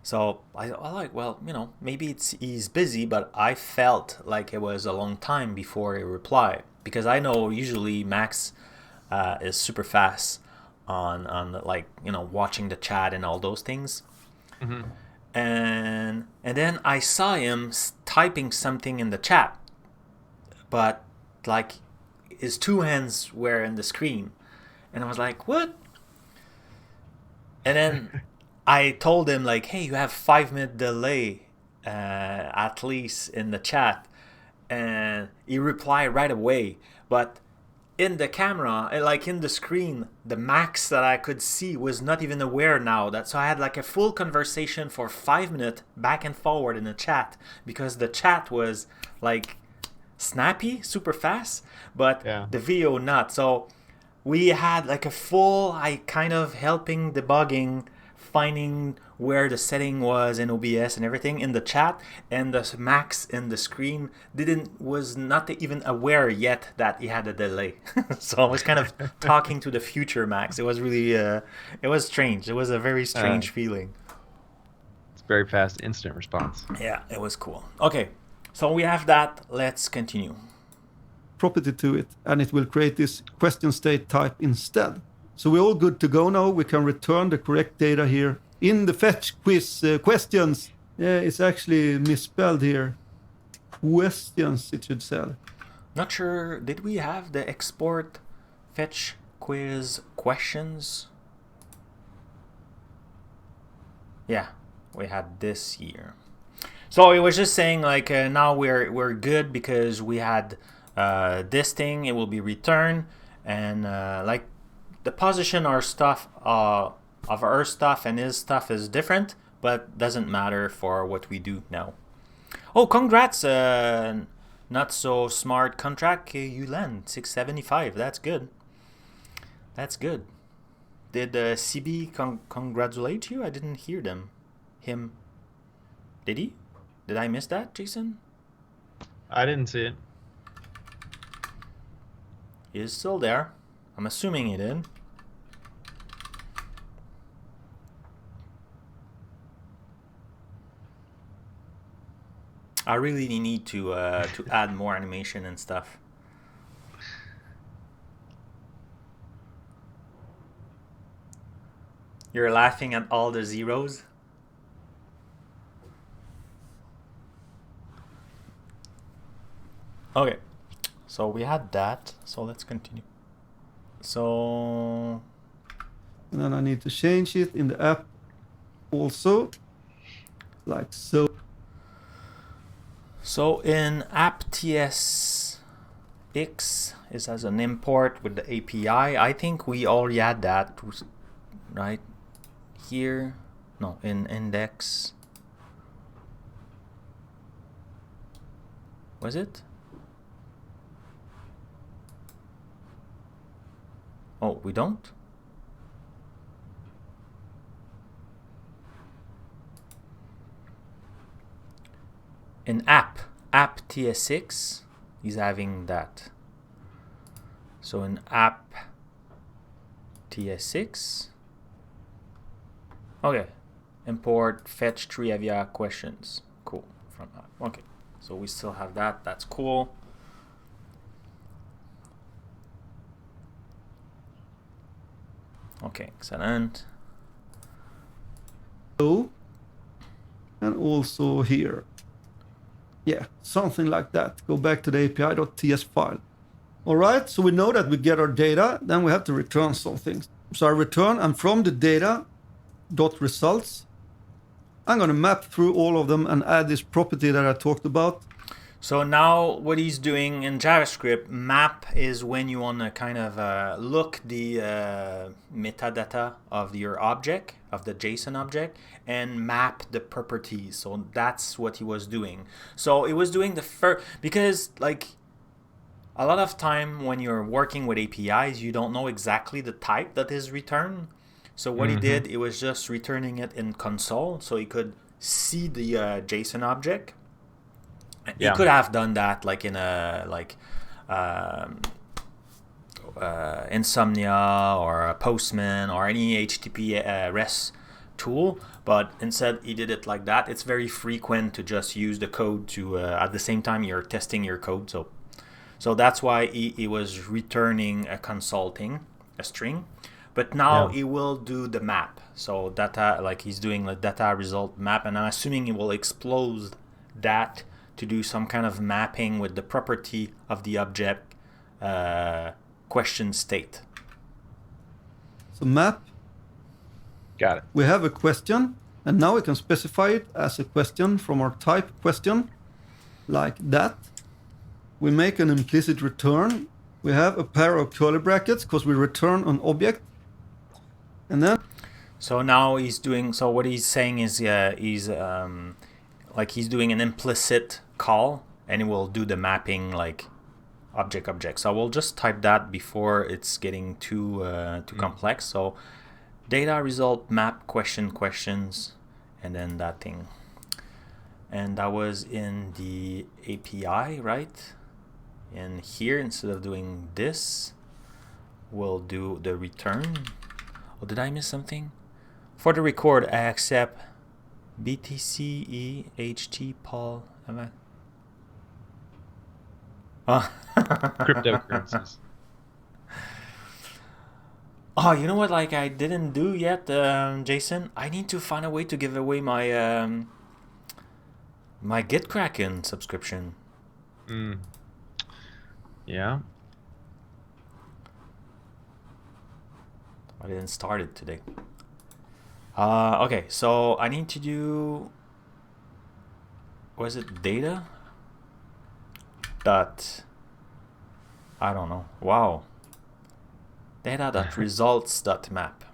So I like, well, you know, maybe he's busy, but I felt like it was a long time before he replied, because I know usually Max is super fast on like, you know, watching the chat and all those things. Mm-hmm. And then I saw him typing something in the chat, but like his two hands were in the screen, and I was like, what? And then I told him like, hey, you have 5 minute delay at least in the chat, and he replied right away. But in the camera, like in the screen, the Max that I could see was not even aware now that. So I had like a full conversation for 5 minutes back and forward in the chat, because the chat was like snappy, super fast, but Yeah. the video not. So we had like a full, I kind of helping debugging, finding where the setting was in OBS and everything in the chat, and the Max in the screen was not even aware yet that he had a delay. So I was kind of talking to the future Max. It was really it was strange. It was a very strange feeling. It's very fast, instant response. Yeah, it was cool. Okay, so we have that. Let's continue. Property to it, and it will create this question state type instead. So we're all good to go now. We can return the correct data here in the fetch quiz questions. Yeah, it's actually misspelled here. Questions, it should say. Not sure. Did we have the export fetch quiz questions? Yeah, we had this year. So it was just saying like now we're good because we had this thing. It will be returned, and like the position our stuff of our stuff and his stuff is different, but doesn't matter for what we do now. Oh, congrats! Not so smart contract. You land 675. That's good. That's good. Did CB congratulate you? I didn't hear him. Did he? Did I miss that, Jason? I didn't see it. He is still there. I'm assuming he did. I really need to add more animation and stuff. You're laughing at all the zeros. Okay, so we had that. So let's continue. So And then I need to change it in the app also, like so. So in app.tsx is as an import with the API. I think we already had that, right? Here, no, in index. Was it? Oh, we don't? In app.tsx, he's having that. So in app.tsx, okay, import fetch trivia questions. Cool, from app. Okay, so we still have that. That's cool. Okay, excellent. So, and also here. Yeah, something like that. Go back to the api.ts file. All right, so we know that we get our data, then we have to return something. So I return, and from the data.results, I'm going to map through all of them and add this property that I talked about. So now what he's doing in JavaScript, map is when you want to kind of look the metadata of your object, of the JSON object, and map the properties. So that's what he was doing. So it was doing the first, because like a lot of time when you're working with APIs, you don't know exactly the type that is returned. So what he did, it was just returning it in console, so he could see the JSON object. You could have done that like in a Insomnia or a Postman or any HTTP REST tool, but instead he did it like that. It's very frequent to just use the code to at the same time you're testing your code. So that's why he was returning a string, but now he will do the map. So data, like he's doing the data result map, and I'm assuming he will expose that to do some kind of mapping with the property of the object question state. So map. Got it. We have a question, and now we can specify it as a question from our type question, like that. We make an implicit return. We have a pair of curly brackets because we return an object. And then. So now he's doing. So what he's saying is, he's doing an implicit call, and it will do the mapping like object. So I will just type that before it's getting too complex. So data result map questions, and then that thing. And that was in the API, right? And here, instead of doing this, we'll do the return. Oh, did I miss something? For the record, I accept BTC EHT Paul. Am I? Oh. Cryptocurrencies. Oh, you know what? Like I didn't do yet, Jason. I need to find a way to give away my my GitKraken subscription. Yeah. I didn't start it today. Okay, so I need to do. Was it data? Dot. I don't know. Wow. Data dot results dot map.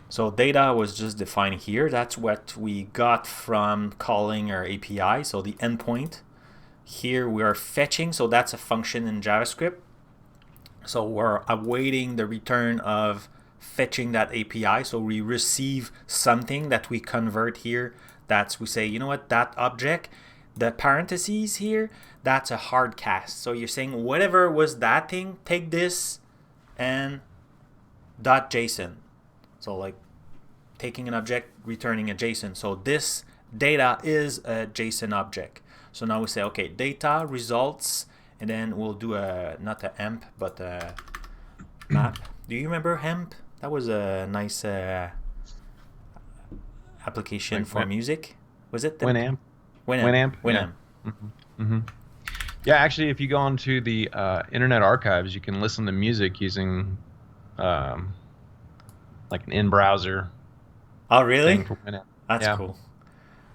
So data was just defined here. That's what we got from calling our API. So the endpoint. Here we are fetching. So that's a function in JavaScript. So we're awaiting the return of fetching that API. So we receive something that we convert here. That's, we say, you know what, that object, the parentheses here, that's a hard cast. So you're saying whatever was that thing, take this and .json. So like taking an object, returning a JSON. So this data is a JSON object. So now we say, okay, data results, and then we'll do a not a amp but a map. Do you remember amp? That was a nice application Like for music. Was it? Winamp. Winamp. Yeah. Yeah, actually, if you go onto the Internet Archives, you can listen to music using like an in-browser. Oh, really? thing for Winamp. That's Yeah. cool.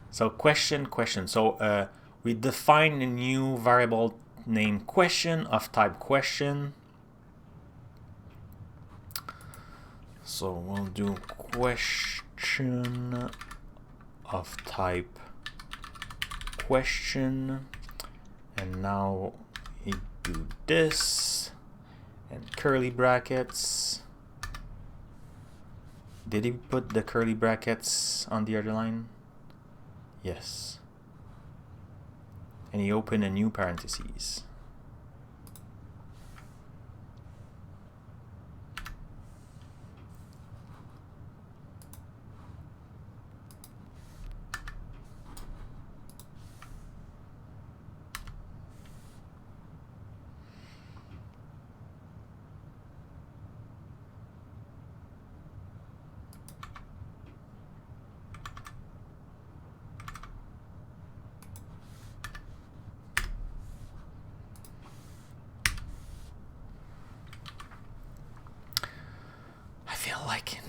So question. So we define a new variable named question of type question. So we'll do question of type question, and now we do this and curly brackets. Did he put the curly brackets on the other line? Yes. And he opened a new parentheses.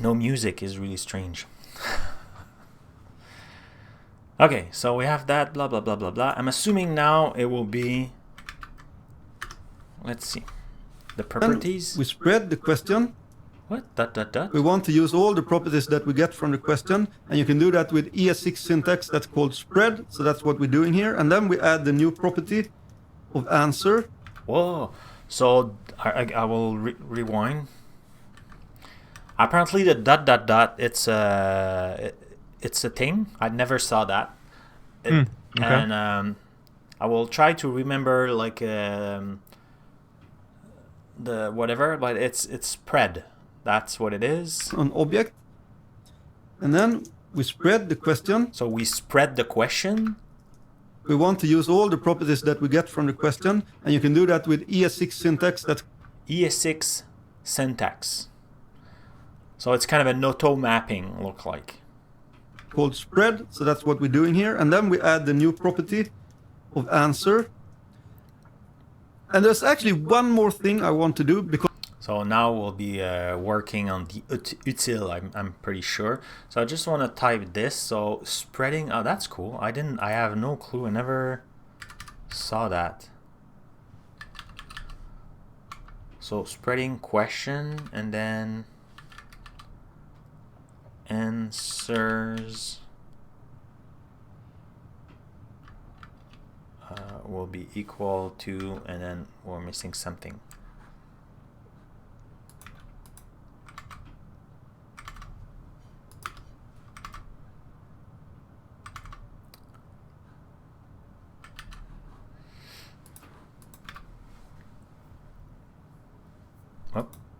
No music is really strange. Okay, so we have that, blah, blah, blah, blah, blah. I'm assuming now it will be, let's see, the properties. We spread the question. What? Dot. We want to use all the properties that we get from the question, and you can do that with ES6 syntax that's called spread. So that's what we're doing here. And then we add the new property of answer. Whoa. So I will rewind. Apparently the dot it's a thing. I never saw that. Okay. And I will try to remember like the whatever, but it's spread. That's what it is. An object. And then we spread the question. So we spread the question. We want to use all the properties that we get from the question, and you can do that with ES6 syntax. That's ES6 syntax. So it's kind of an auto mapping look like. Called spread. So that's what we're doing here. And then we add the new property of answer. And there's actually one more thing I want to do because. So now we'll be working on the util. I'm pretty sure. So I just want to type this. So spreading. Oh, that's cool. I have no clue. I never saw that. So spreading question and then answers will be equal to, and then we're missing something.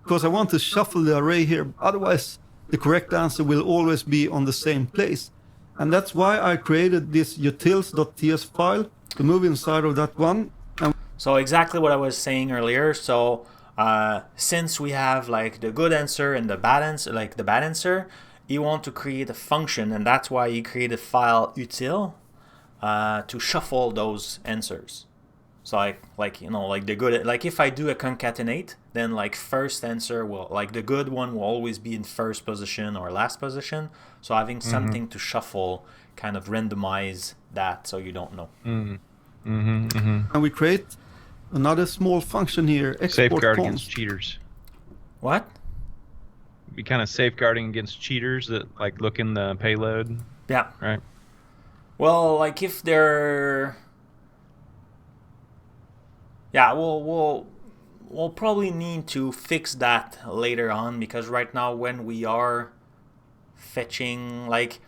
Because I want to shuffle the array here. Otherwise, the correct answer will always be on the same place. And that's why I created this utils.ts file to move inside of that one. And so exactly what I was saying earlier. So since we have like the good answer and the bad answer, like the bad answer, you want to create a function, and that's why you create a file util to shuffle those answers. So like you know, like the good, like if I do a concatenate, then like first answer will, like the good one will always be in first position or last position. So having something to shuffle kind of randomize that so you don't know. And we create another small function here. Safeguard against cheaters. What? Be kind of safeguarding against cheaters that like look in the payload. Yeah. Right. Well, like if they're, yeah, we'll probably need to fix that later on, because right now when we are fetching, like,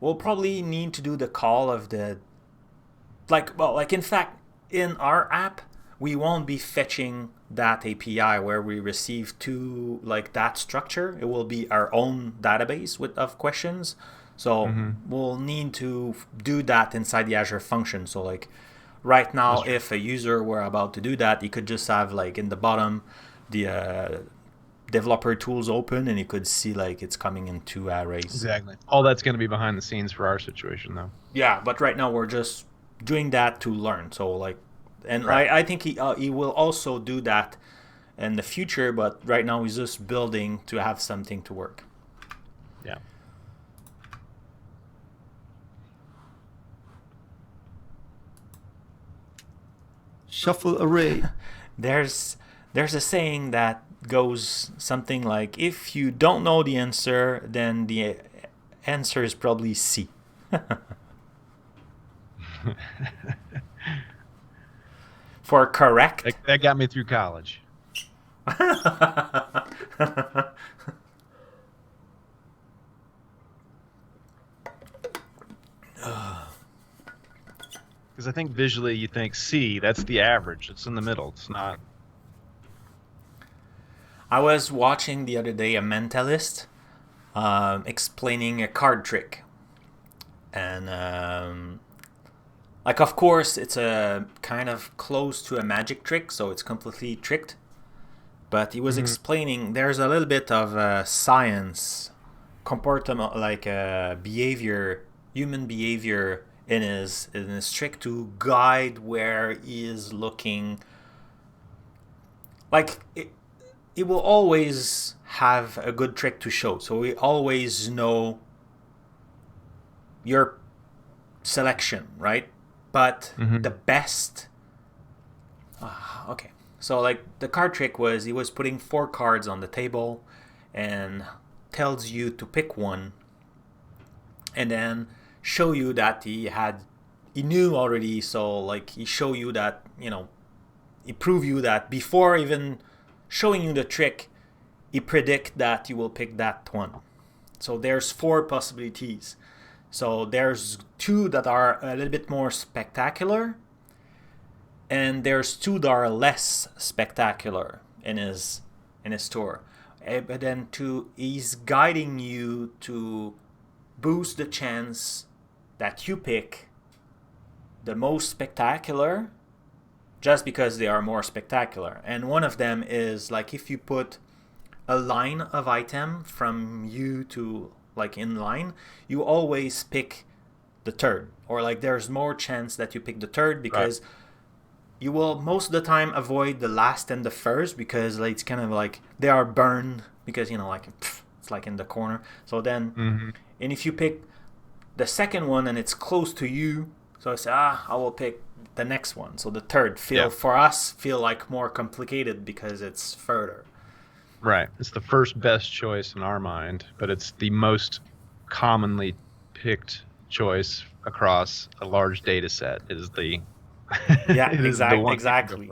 we'll probably need to do the call of the, like, well, like in fact, in our app, we won't be fetching that API where we receive to like that structure. It will be our own database of questions. So we'll need to do that inside the Azure function. So like right now, if a user were about to do that, he could just have like in the bottom the developer tools open, and you could see like it's coming in 2 arrays. Exactly. All that's going to be behind the scenes for our situation, though. Yeah, but right now we're just doing that to learn. So like, and Right. I think he will also do that in the future, but right now he's just building to have something to work. Yeah. Shuffle array. There's a saying that goes something like, if you don't know the answer, then the answer is probably C. For correct. That got me through college. Because I think visually you think C, that's the average. It's in the middle. It's not. I was watching the other day a mentalist explaining a card trick. And like, of course, it's a kind of close to a magic trick, so it's completely tricked. But he was explaining there's a little bit of science, comportament, like behavior, human behavior in his trick to guide where he is looking. Like it will always have a good trick to show, so we always know your selection, right? But the best. Okay. So like the card trick was he was putting 4 cards on the table and tells you to pick one, and then show you that he knew already. So like he show you that, you know, he prove you that before even showing you the trick, he predict that you will pick that one. So there's 4 possibilities. So there's 2 that are a little bit more spectacular, and there's 2 that are less spectacular in his tour. But then he's guiding you to boost the chance that you pick the most spectacular just because they are more spectacular. And one of them is like if you put a line of item from you to like in line, you always pick the third, or like there's more chance that you pick the third because you will most of the time avoid the last and the first because like, it's kind of like they are burned because, you know, like it's like in the corner. So then and if you pick the second one and it's close to you, so I say I will pick the next one. So the third for us feel like more complicated because it's further. Right. It's the first best choice in our mind, but it's the most commonly picked choice across a large data set. Is the yeah, it is the one exactly.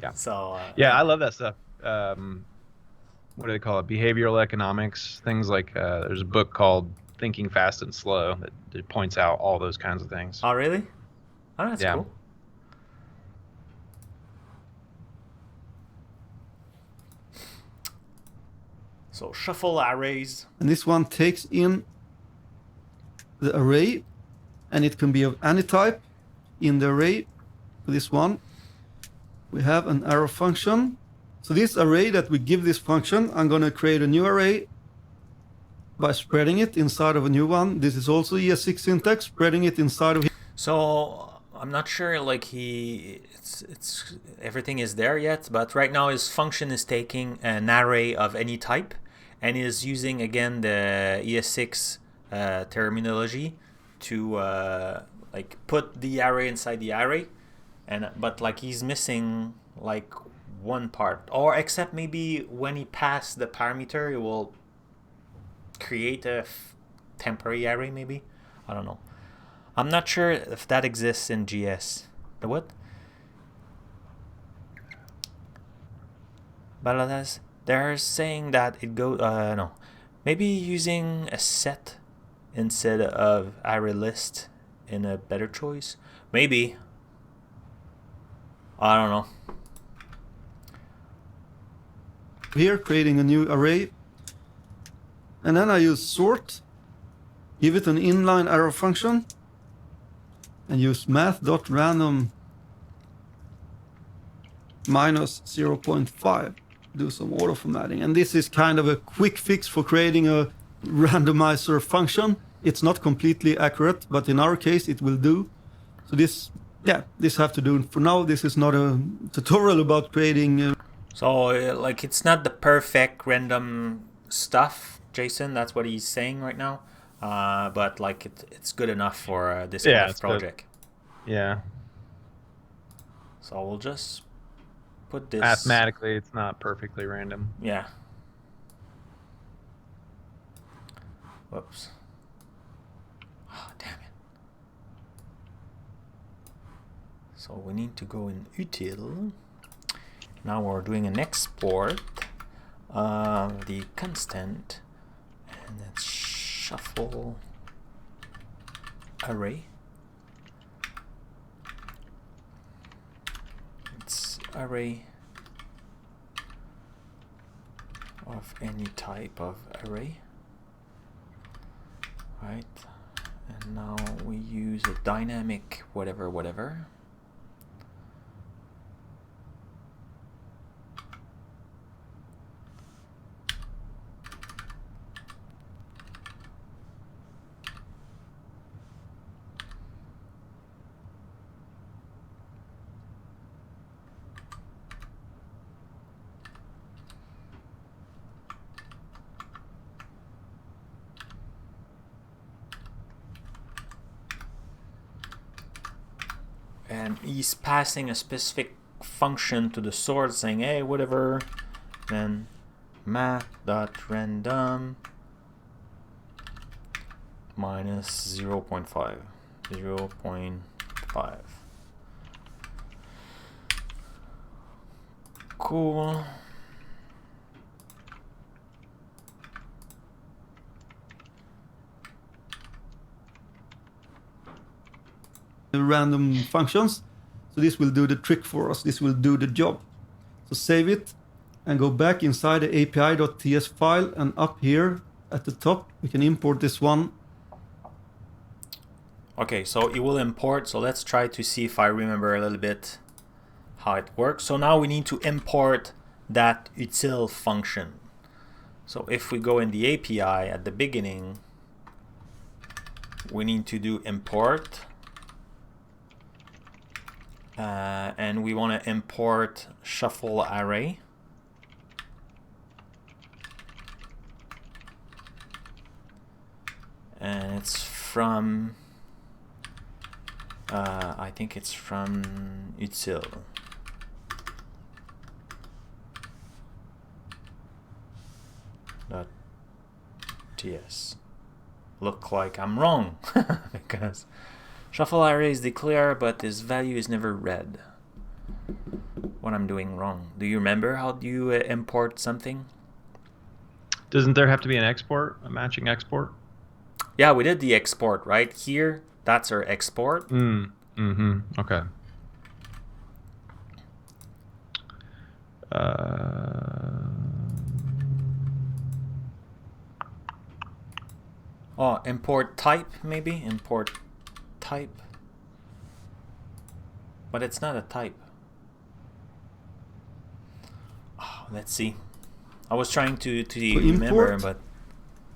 Yeah. So yeah, I love that stuff. What do they call it? Behavioral economics. Things like there's a book called Thinking Fast and Slow that points out all those kinds of things. Oh, really? Oh, that's cool. So shuffle arrays. And this one takes in the array, and it can be of any type in the array. For this one, we have an arrow function. So this array that we give this function, I'm going to create a new array by spreading it inside of a new one. This is also ES6 syntax, spreading it inside of. So I'm not sure like it's everything is there yet, but right now his function is taking an array of any type and is using again the ES6 terminology to like put the array inside the array, and but like he's missing like one part, or except maybe when he passes the parameter it will create a temporary array, maybe. I don't know. I'm not sure if that exists in GS. The what? But they're saying that it goes. No, maybe using a set instead of array list in a better choice. Maybe. I don't know. Here, creating a new array, and then I use sort give it an inline arrow function, and use math.random minus 0.5. Do some auto formatting. And this is kind of a quick fix for creating a randomizer function. It's not completely accurate, but in our case, it will do. So this have to do. For now, this is not a tutorial about creating... So, like, it's not the perfect random stuff, Jason. That's what he's saying right now. But, like, it's good enough for this kind of project. Good. Yeah. So we'll just put this... Mathematically, it's not perfectly random. Yeah. Whoops. Oh, damn it. So we need to go in util. Now we're doing an export of the constant, and it's shuffle array. It's array of any type of array, right? And now we use a dynamic whatever. And he's passing a specific function to the source saying, hey, whatever, then math.random minus 0.5. Cool. Random functions. So this will do the trick for us. This will do the job. So save it and go back inside the api.ts file, and up here at the top we can import this one. Okay, so it will import. So let's try to see if I remember a little bit how it works. So now we need to import that util function. So if we go in the API at the beginning, we need to do import. And we want to import shuffle array. And it's from, I think it's from util. .ts. Look like I'm wrong because shuffle array is declared, but this value is never read. What I'm doing wrong. Do you remember how do you import something? Doesn't there have to be an export, a matching export? Yeah, we did the export right here. That's our export. Okay. Oh, import type maybe? Import type. But it's not a type. Oh, let's see. I was trying to remember, but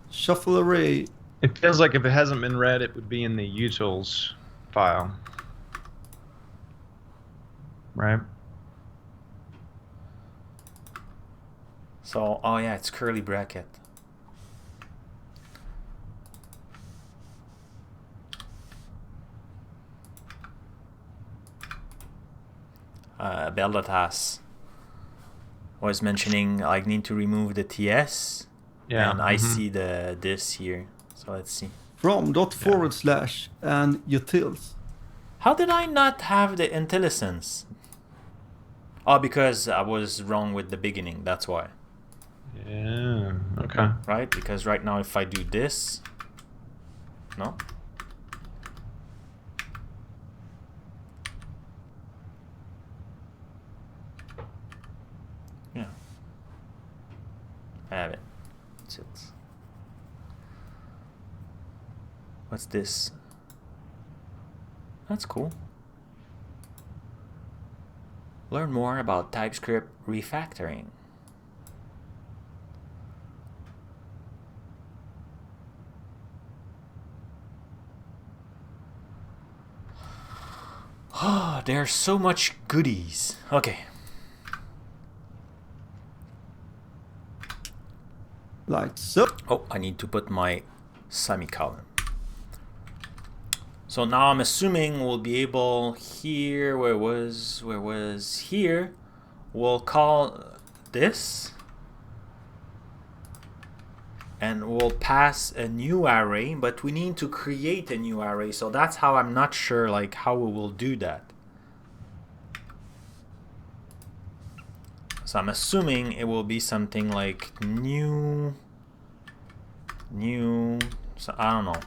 Shuffle array. It feels like if it hasn't been read, it would be in the utils file. Right? So, oh yeah, it's curly bracket. Beldatas was mentioning I need to remove the TS. Yeah. And I see this here. So let's see. From // and utils. How did I not have the IntelliSense? Oh, because I was wrong with the beginning. That's why. Yeah. Okay. Right? Because right now if I do this, no. Yeah. I have it. That's it. What's this? That's cool. Learn more about TypeScript refactoring. Oh, there's so much goodies. Okay. Like so. Oh, I need to put my semicolon. So now I'm assuming we'll be able here, where was here, we'll call this and we'll pass a new array, but we need to create a new array. So that's how I'm not sure like how we will do that. So I'm assuming it will be something like new, so I don't know.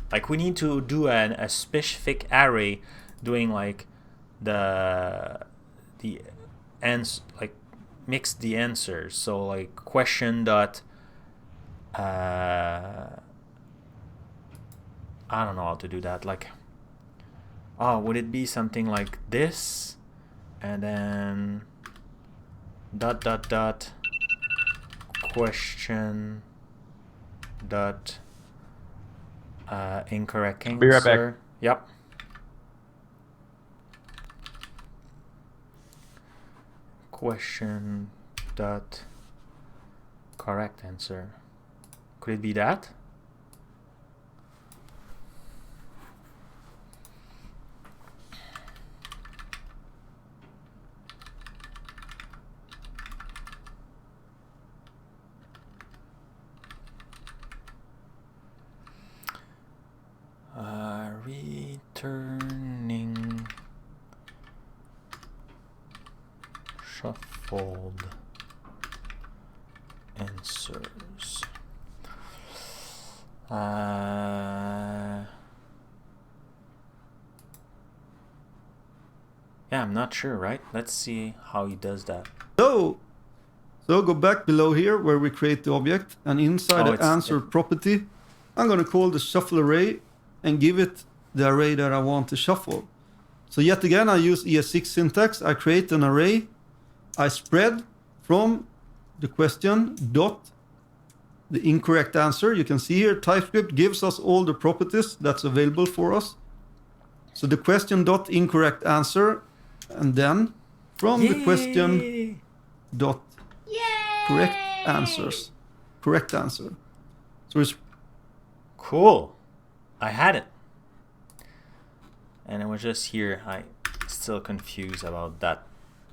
Like we need to do a specific array doing like the like mix the answers. So like question dot I don't know how to do that. Like, oh, would it be something like this and then dot dot dot question dot incorrect answer. Be right back. Yep. Question dot correct answer. Could it be that? Returning shuffled answers. Yeah, I'm not sure, right? Let's see how he does that. So go back below here where we create the object, and inside the answer property, I'm going to call the shuffle array and give it the array that I want to shuffle. So yet again, I use ES6 syntax. I create an array. I spread from the question dot the incorrect answer. You can see here TypeScript gives us all the properties that's available for us. So the question dot incorrect answer, and then from the question dot correct answers. Correct answer. So it's cool. I had it. And it was just here. I still confused about that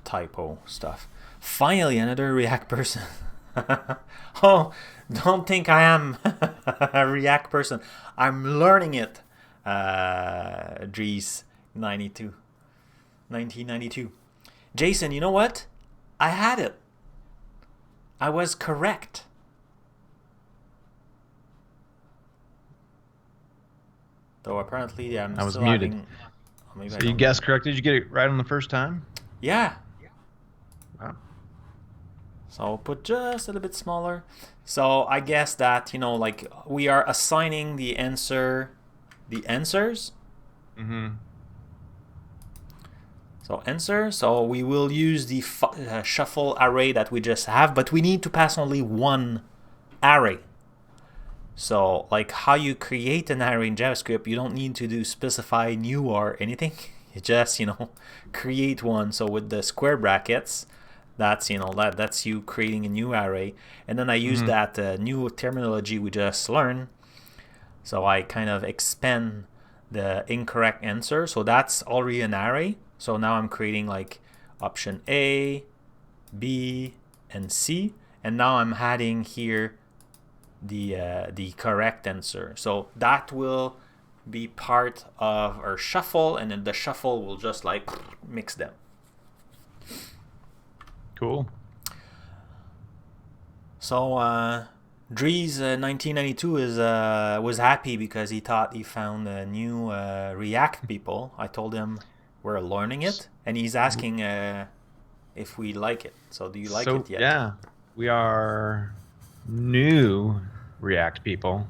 typo stuff. Finally, another React person. Oh, don't think I am a React person. I'm learning it. Dries 1992. Jason, you know what? I had it. I was correct. Though apparently I'm I was still muted. having... Oh, maybe So I you don't- guessed correct. Did you get it right on the first time? Yeah. Wow. So I'll put just a little bit smaller. So I guess that, you know, like we are assigning the answers. Mm-hmm. So answer. So we will use the shuffle array that we just have, but we need to pass only one array. So like how you create an array in JavaScript, you don't need to do specify new or anything. You just, you know, create one. So with the square brackets, that's, you know, that's you creating a new array. And then I use that new terminology we just learned. So I kind of expand the incorrect answer. So that's already an array. So now I'm creating like option A, B, and C. And now I'm adding here the correct answer. So that will be part of our shuffle, and then the shuffle will just like mix them. Cool. So Dries 1992 was happy because he thought he found a new React people. I told him we're learning it, and he's asking if we like it. So do you like it yet? Yeah, we are new React people.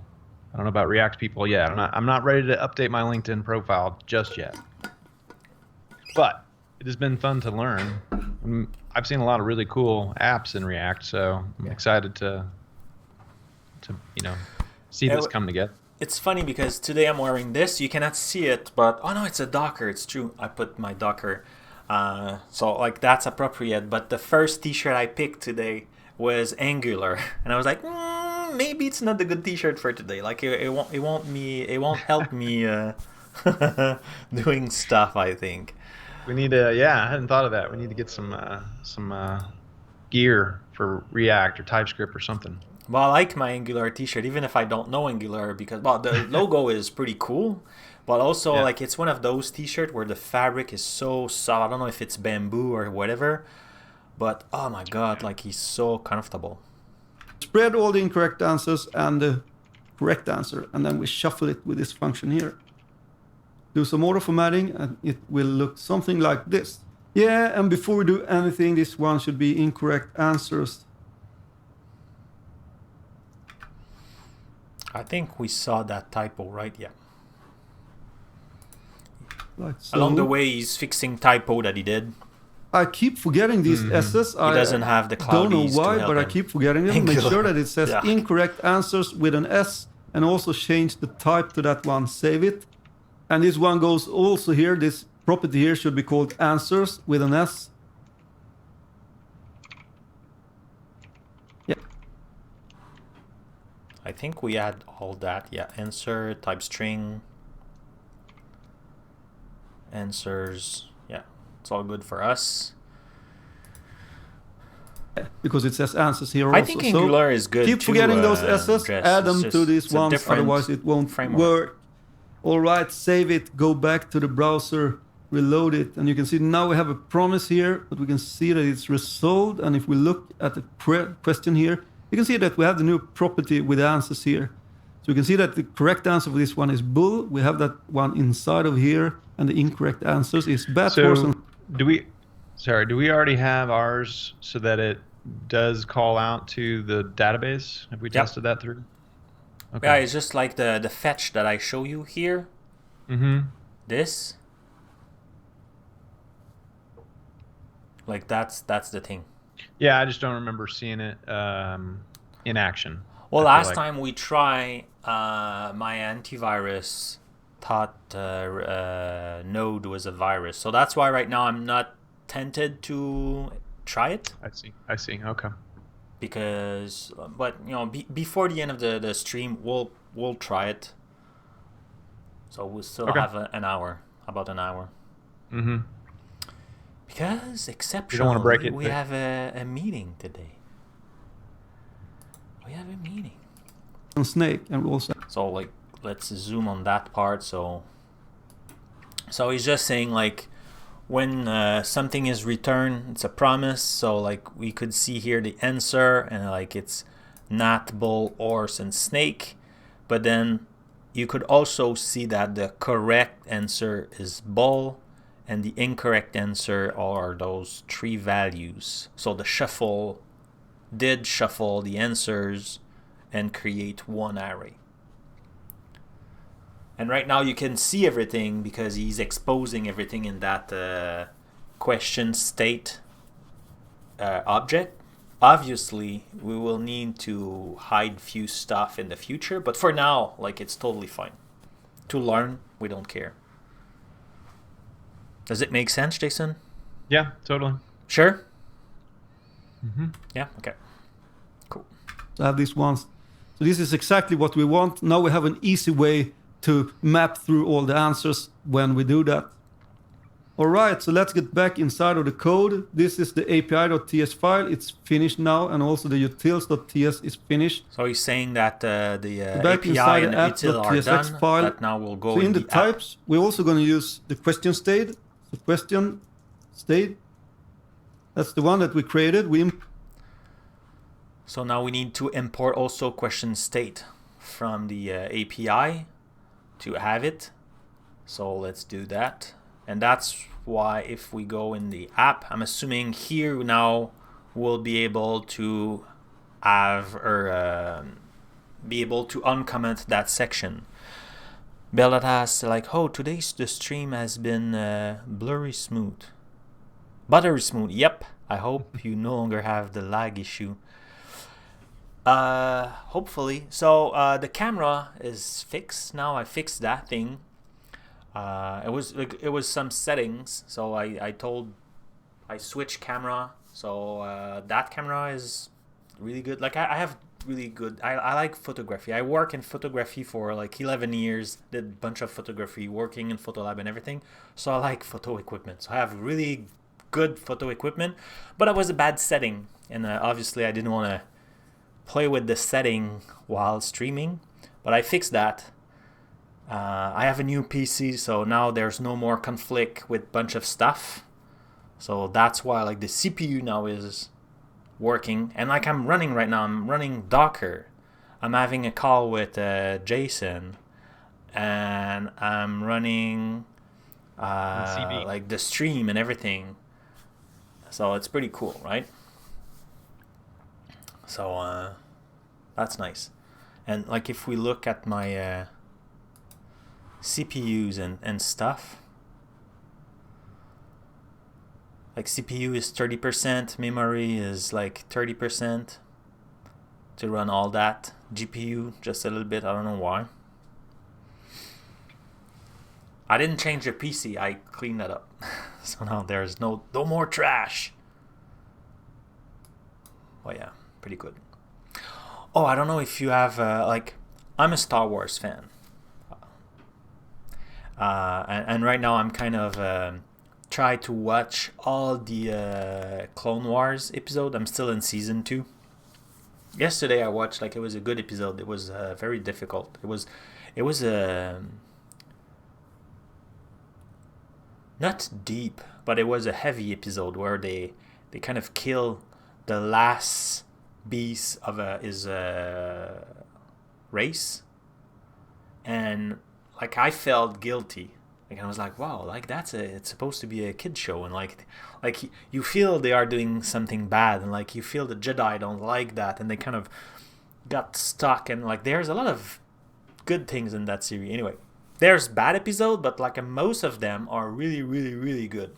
I don't know about React people yet. I'm not ready to update my LinkedIn profile just yet. But it has been fun to learn. I've seen a lot of really cool apps in React, so I'm excited to see this come together. It's funny because today I'm wearing this. You cannot see it, but oh no, it's a Docker. It's true. I put my Docker, so like that's appropriate. But the first T-shirt I picked today was Angular, and I was like, maybe it's not the good T-shirt for today. Like it won't help me doing stuff. I think we need to. Yeah, I hadn't thought of that. We need to get some gear for React or TypeScript or something. Well, I like my Angular T-shirt, even if I don't know Angular, because the logo is pretty cool. But also, like, it's one of those T-shirts where the fabric is so soft. I don't know if it's bamboo or whatever. But, oh my god, like, he's so comfortable. Spread all the incorrect answers and the correct answer. And then we shuffle it with this function here. Do some auto formatting, and it will look something like this. Yeah, and before we do anything, this one should be incorrect answers. I think we saw that typo, right? Yeah. Like so. Along the way, he's fixing typo that he did. I keep forgetting these S's. He doesn't have the cloudies. Don't know why, but I keep forgetting them. Make sure that it says incorrect answers with an S, and also change the type to that one. Save it. And this one goes also here. This property here should be called answers with an S. Yeah. I think we add all that. Yeah, answer, type string, answers. Yeah, it's all good for us. Because it says answers here also. I think Angular is good. Keep forgetting those S's, add them to these ones, otherwise it won't work. All right, save it, go back to the browser, reload it, and you can see now we have a promise here, but we can see that it's resolved. And if we look at the question here, you can see that we have the new property with the answers here. So you can see that the correct answer for this one is bull. We have that one inside of here, and the incorrect answers is bad horse. So do we already have ours so that it does call out to the database? Have we tested that through? Okay. Yeah, it's just like the fetch that I show you here. This. Like that's the thing. Yeah, I just don't remember seeing it in action. Well, last time we tried, my antivirus thought Node was a virus. So that's why right now I'm not tempted to try it. I see. Okay. Because, but you know, before the end of the stream, we'll try it. So we still have about an hour. Because exceptionally, we have a meeting today. We have a meeting. Snake and also. So like, let's zoom on that part. So he's just saying like, when something is returned, it's a promise. So like we could see here the answer, and like it's not bull, horse, and snake. But then you could also see that the correct answer is bull, and the incorrect answer are those three values. So the shuffle did shuffle the answers and create one array. And right now you can see everything because he's exposing everything in that question state object. Obviously, we will need to hide few stuff in the future, but for now, like, it's totally fine. To learn, we don't care. Does it make sense, Jason? Yeah, totally. Sure? Yeah, okay. Cool. So I have these ones. So this is exactly what we want. Now we have an easy way to map through all the answers when we do that. All right, so let's get back inside of the code. This is the api.ts file. It's finished now, and also the utils.ts is finished. So he's saying that the API and the util are done, file. But now we'll go so in the app. types, we're also going to use the question state. The question state, that's the one that we created. So now we need to import also question state from the API to have it. So let's do that. And that's why if we go in the app, I'm assuming here now we'll be able to have be able to uncomment that section. Bella asks like, oh, today's the stream has been buttery smooth. Yep. I hope you no longer have the lag issue. Hopefully. So the camera is fixed now. I fixed that thing. It was some settings. So I switched camera. So that camera is really good. Like I have really good. I like photography. I work in photography for like 11 years. Did a bunch of photography, working in Photolab and everything. So I like photo equipment. So I have really good photo equipment. But it was a bad setting, and obviously I didn't want to play with the setting while streaming. But I fixed that. I have a new PC, so now there's no more conflict with bunch of stuff. So that's why like the CPU now is working, and like I'm running right now, I'm running Docker. I'm having a call with Jason, and I'm running like the stream and everything. So it's pretty cool, right? So that's nice. And like if we look at my CPUs and stuff, like CPU is 30%, memory is like 30% to run all that. GPU just a little bit, I don't know why. I didn't change the PC, I cleaned that up. So now there's no more trash. Oh yeah, pretty good. Oh, I don't know if you have like, I'm a Star Wars fan. And right now I'm kind of try to watch all the Clone Wars episode. I'm still in season 2. Yesterday I watched, like, it was a good episode. It was very difficult. It was not deep, but it was a heavy episode where they kind of kill the last beast of his race, and like I felt guilty. Like I was like, wow, like it's supposed to be a kid show, and like you feel they are doing something bad, and like you feel the Jedi don't like that, and they kind of got stuck, and like there's a lot of good things in that series. Anyway, there's bad episode, but like most of them are really, really, really good.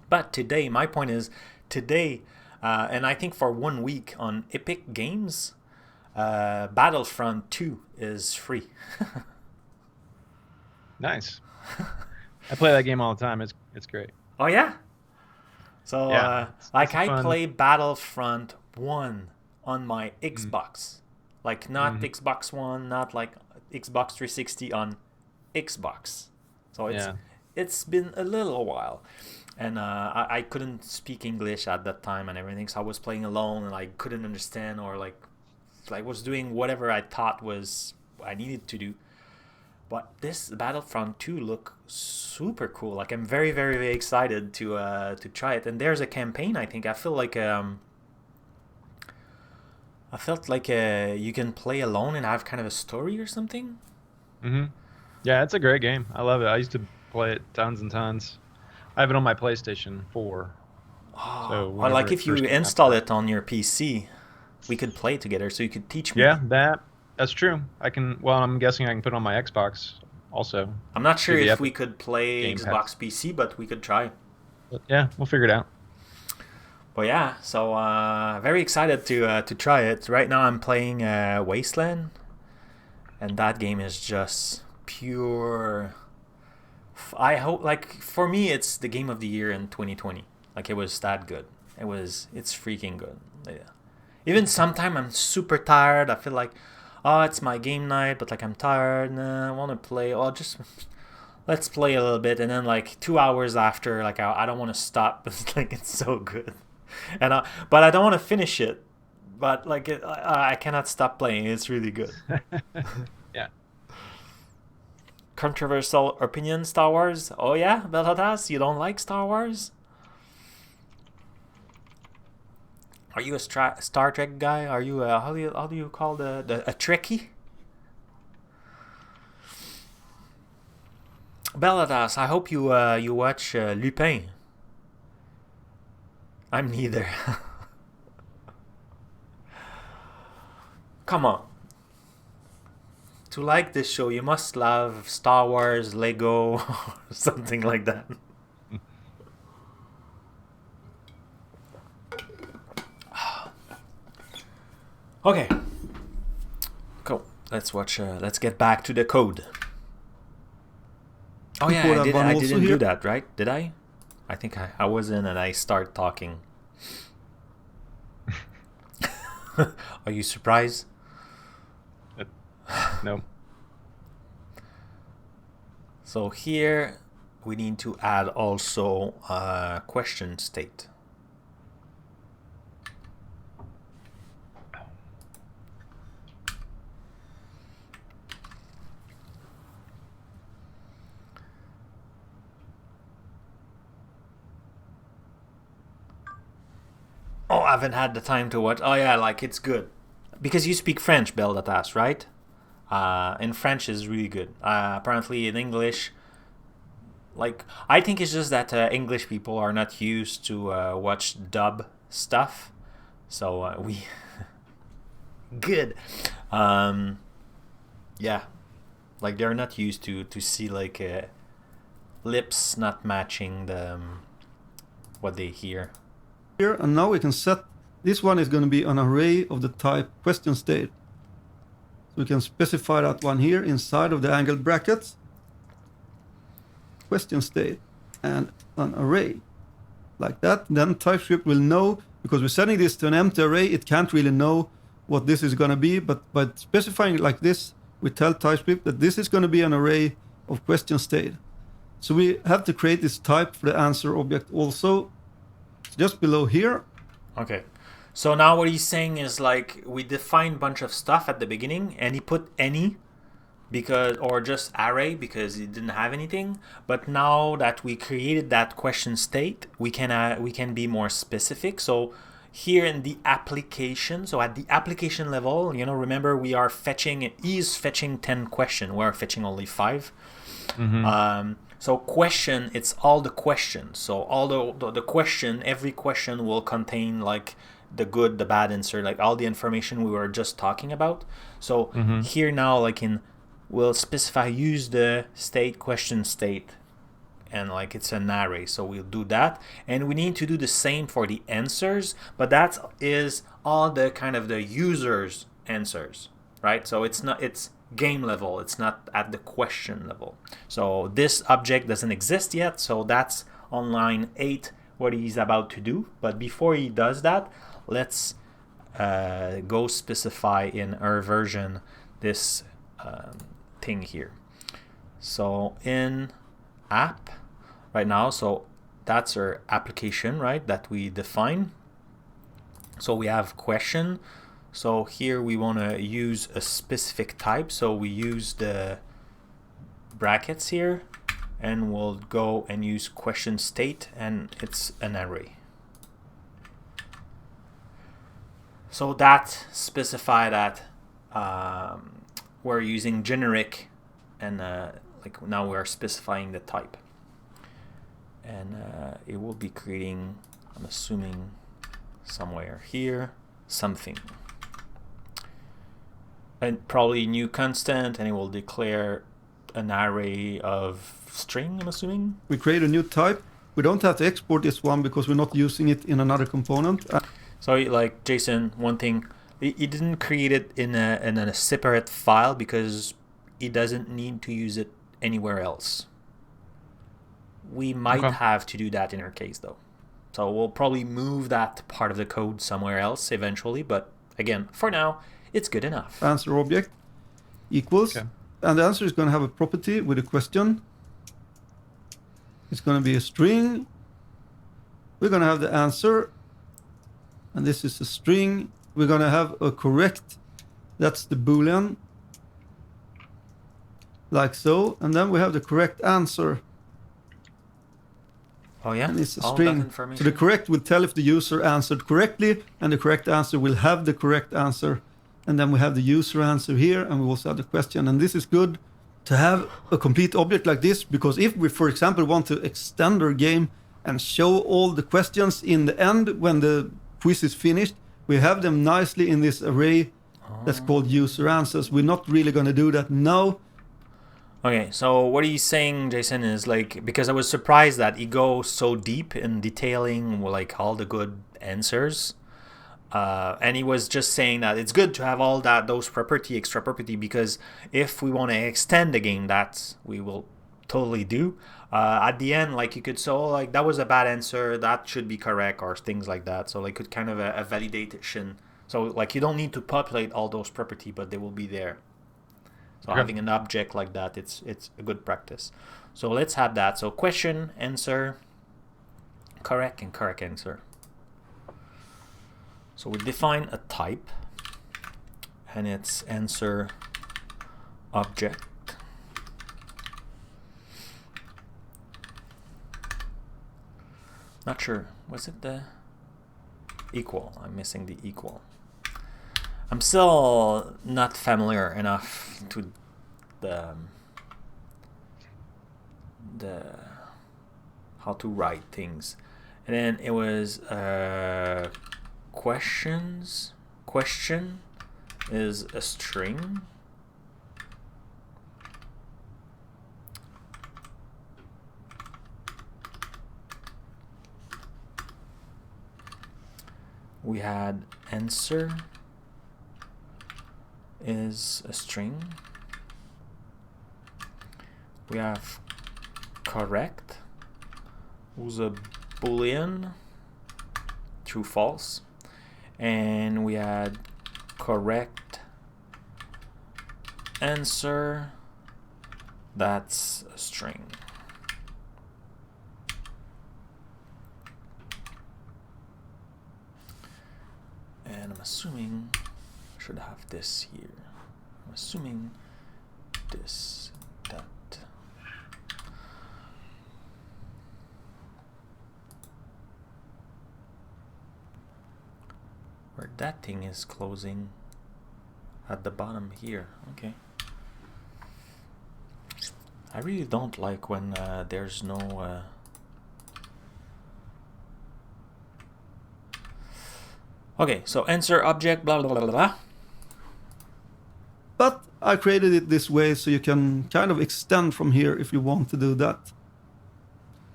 But today, my point is today, and I think for 1 week on Epic Games, Battlefront 2 is free. Nice. I play that game all the time. It's great. Oh yeah. So Yeah, like I fun. play Battlefront 1 on my Xbox, like not Xbox One, not like Xbox 360, on Xbox. So it's been a little while, and I couldn't speak English at that time and everything, so I was playing alone, and I couldn't understand, or like was doing whatever I thought was I needed to do. But this Battlefront 2 look super cool. Like I'm very, very, very excited to try it. And there's a campaign. I think I feel like I felt like you can play alone and have kind of a story or something. Yeah, it's a great game. I love it. I used to play it tons and tons. I have it on my PlayStation 4. Oh, So or like if you first came out. install it on your PC, we could play together. So you could teach me. Yeah, that's true. I can. Well, I'm guessing I can put it on my Xbox also. I'm not sure Through the if we could play Game Xbox Pass. PC, but we could try. But yeah, we'll figure it out. But yeah, so very excited to try it. Right now I'm playing Wasteland, and that game is just pure. I hope, like, for me it's the game of the year in 2020. Like it was that good. It's freaking good. Yeah. Even sometimes I'm super tired. I feel like, oh, it's my game night, but like I'm tired. Nah, I want to play. Oh, just let's play a little bit, and then like 2 hours after, like I don't want to stop. It's like it's so good, and but I don't want to finish it. But like I cannot stop playing. It's really good. Yeah. Controversial opinion, Star Wars. Oh yeah, Belhadas, you don't like Star Wars? Are you a Star Trek guy? Are you how do you call a Trekkie? Belladas, I hope you you watch Lupin. I'm neither. Come on. to like this show, you must love Star Wars, Lego, something like that. Okay. Cool. Let's get back to the code. Oh yeah, I didn't do that, right? Did I? I think I was in and I start talking. Are you surprised? No. So here we need to add also a question state. Oh, I haven't had the time to watch. Oh yeah, like it's good. Because you speak French, Beldatas, right? In French is really good. Apparently in English, like, I think it's just that English people are not used to watch dub stuff. So we... good. Yeah. Like, they're not used to see, like, lips not matching the what they hear. Here, and now we can set, this one is going to be an array of the type question state. So we can specify that one here inside of the angled brackets. Question state and an array. Like that. Then TypeScript will know, because we're setting this to an empty array, it can't really know what this is going to be. But by specifying it like this, we tell TypeScript that this is going to be an array of question state. So we have to create this type for the answer object also. Just below here. Okay. So now what he's saying is, like, we define a bunch of stuff at the beginning and he put any because, or just array because he didn't have anything. But now that we created that question state, we can be more specific. So here in the application, so at the application level, you know, remember we are fetching, he's fetching 10 questions. We're fetching only 5. Mm-hmm. So question, it's all the questions. So all the question, every question will contain like the good, the bad answer, like all the information we were just talking about. So here now, like we'll specify use the state question state, and like it's an array. So we'll do that, and we need to do the same for the answers, but that is all the kind of the users' answers, right? So it's game level, it's not at the question level. So this object doesn't exist yet, so that's on line 8 what he's about to do. But before he does that, let's go specify in our version this thing here. So in app right now, so that's our application, right, that we define. So we have question. So here we want to use a specific type. So we use the brackets here, and we'll go and use question state, and it's an array. So that specify that we're using generic, and like now we're specifying the type, and it will be creating, I'm assuming somewhere here, something. And probably new constant, and it will declare an array of string, I'm assuming. We create a new type. We don't have to export this one because we're not using it in another component. So like Jason, one thing, he didn't create it in a separate file because he doesn't need to use it anywhere else. We might have to do that in our case though. So we'll probably move that part of the code somewhere else eventually, but again, for now, it's good enough. Answer object equals, and the answer is going to have a property with a question. It's going to be a string. We're going to have the answer, and this is a string. We're going to have a correct, that's the boolean, like so, and then we have the correct answer. Oh yeah, and it's a string. So the correct will tell if the user answered correctly, and the correct answer will have the correct answer. And then we have the user answer here, and we also have the question. And this is good to have a complete object like this, because if we, for example, want to extend our game and show all the questions in the end when the quiz is finished, we have them nicely in this array That's called user answers. We're not really going to do that now. Okay, so what he's saying, Jason, is like, because I was surprised that he goes so deep in detailing like all the good answers. And he was just saying that it's good to have all those extra property, because if we want to extend the game, that we will totally do. At the end, like you could say, oh, like that was a bad answer, that should be correct, or things like that. So like, kind of a validation. So like, you don't need to populate all those property, but they will be there. So having an object like that, it's a good practice. So let's have that. So question, answer, correct, and correct answer. So we define a type, and it's answer object. Not sure. Was it the equal? I'm missing the equal. I'm still not familiar enough to the how to write things. And then it was questions. Question is a string. We had answer is a string. We have correct, who's a boolean, true, false, and we had correct answer, that's a string. And I'm assuming I should have this here. I'm assuming this, that. Where that thing is closing at the bottom here. Okay. I really don't like when there's no okay, so answer object, blah, blah, blah, blah. But I created it this way so you can kind of extend from here if you want to do that.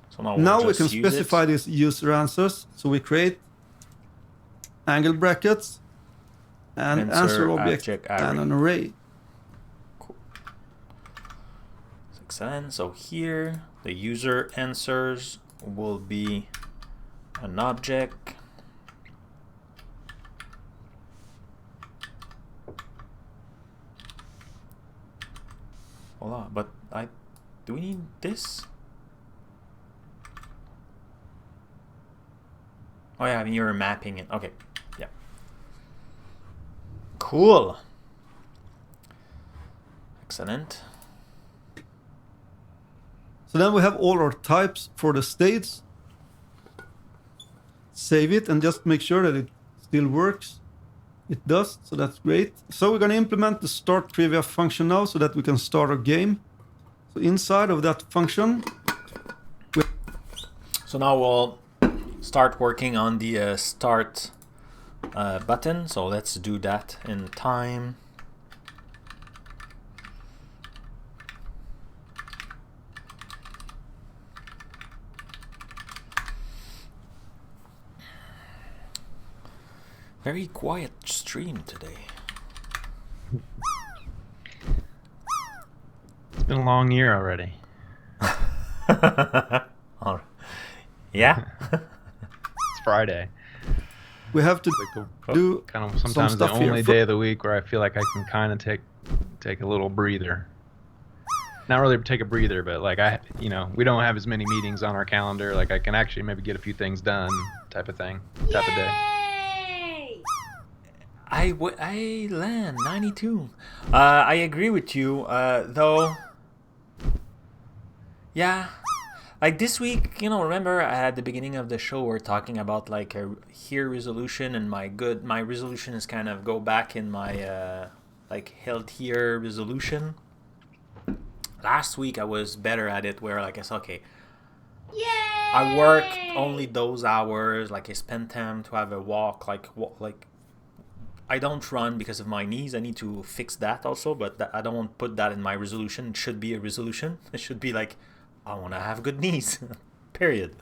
So now we can specify these user answers. So we create angle brackets and answer object and an array. Cool. Excellent. So here the user answers will be an object. Hold on, but do we need this? Oh yeah, I mean, you're mapping it. Okay, yeah. Cool. Excellent. So then we have all our types for the states. Save it and just make sure that it still works. It does, so that's great. So we're going to implement the start trivia function now so that we can start our game. So inside of that function... So now we'll start working on the start button. So let's do that in time. Very quiet stream today. It's been a long year already. Yeah. It's Friday. We have to do kind of sometimes the only day of the week where I feel like I can kind of take a little breather. Not really take a breather, but like we don't have as many meetings on our calendar. Like I can actually maybe get a few things done, type of thing, type of day. I land 92. I agree with you, though. Yeah, like this week, remember at the beginning of the show we're talking about like a here resolution, and my resolution is kind of go back in my like healthier resolution. Last week I was better at it, where like I said, okay, I worked only those hours, like I spent time to have a walk, like I don't run because of my knees. I need to fix that also, but I don't put that in my resolution. It should be a resolution. It should be like, I want to have good knees, period.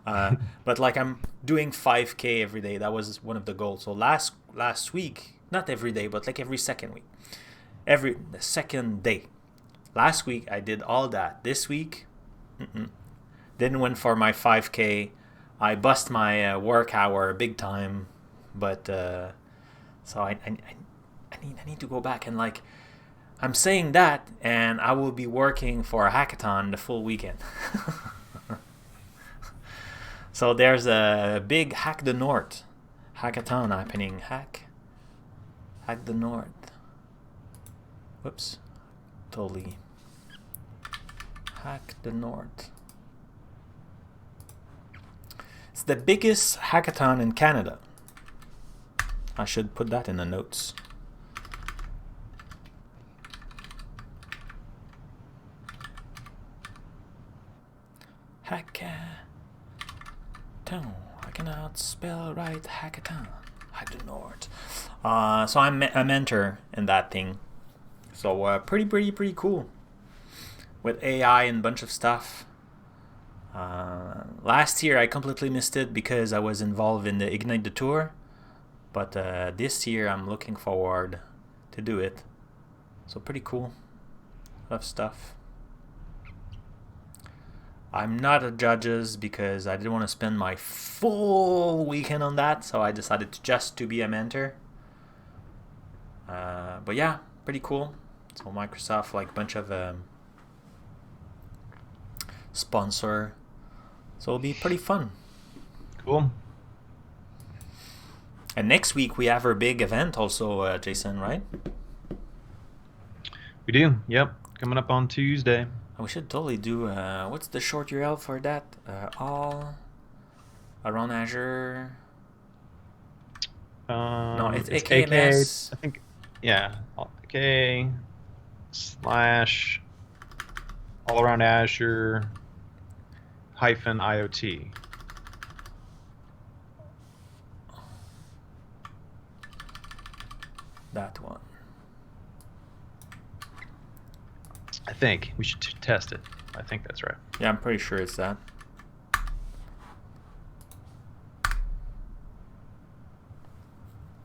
But like I'm doing 5K every day. That was one of the goals. So last week, not every day, but like every second week, the second day. Last week I did all that. This week, didn't went for my 5K. I bust my work hour big time, but so I need to go back and like I'm saying that, and I will be working for a hackathon the full weekend. So there's a big Hack the North hackathon happening. Hack the North. Whoops, totally. Hack the North. It's the biggest hackathon in Canada. I should put that in the notes. Hackathon. I cannot spell right. Hackathon. Hack the North. So I'm a mentor in that thing. So pretty cool. With AI and a bunch of stuff. Last year I completely missed it because I was involved in the Ignite the Tour. But this year I'm looking forward to do it. So pretty cool. A lot of stuff. I'm not a judges because I didn't want to spend my full weekend on that, so I decided to be a mentor. But yeah, pretty cool. So Microsoft, like a bunch of sponsor, so it'll be pretty fun. Cool. And next week we have our big event also, Jason, right? We do. Yep. Coming up on Tuesday. We should totally do, what's the short URL for that? All around Azure. No, it's AKMS. I think, yeah. AK / all around Azure -IoT. That one. I think we should test it. I think that's right. Yeah, I'm pretty sure it's that.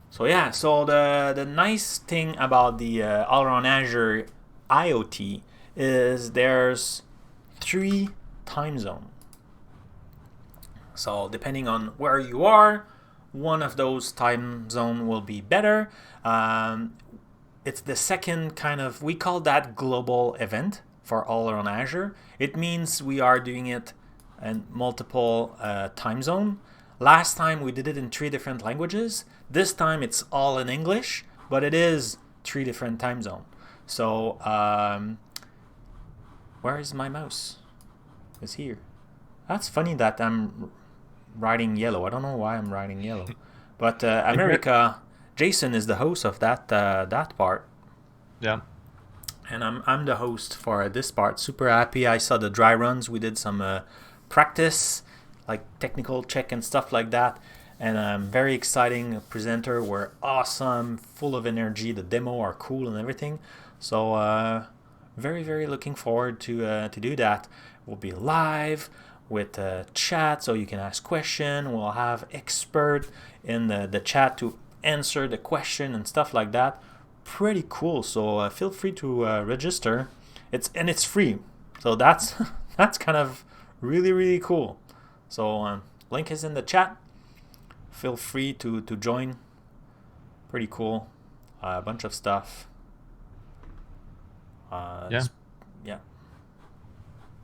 So yeah, so the nice thing about the all around Azure IoT is there's 3 time zones. So depending on where you are, one of those time zone will be better. It's the second kind of, we call that global event for all around Azure. It means we are doing it in multiple time zone. Last time we did it in 3 different languages. This time it's all in English, but it is 3 different time zone. So where is my mouse? It's here. That's funny that I'm writing yellow. I don't know why I'm writing yellow. But America, Jason is the host of that part. Yeah. And I'm the host for this part. Super happy. I saw the dry runs. We did some practice, like technical check and stuff like that. And very exciting presenter. We're awesome, full of energy. The demo are cool and everything. So very looking forward to do that. We'll be live with chat, so you can ask question. We'll have expert in the chat to answer the question and stuff like that. Pretty cool. So feel free to register. It's free. So that's that's kind of really cool. So link is in the chat. Feel free to join. Pretty cool. A bunch of stuff. Yeah. Yeah.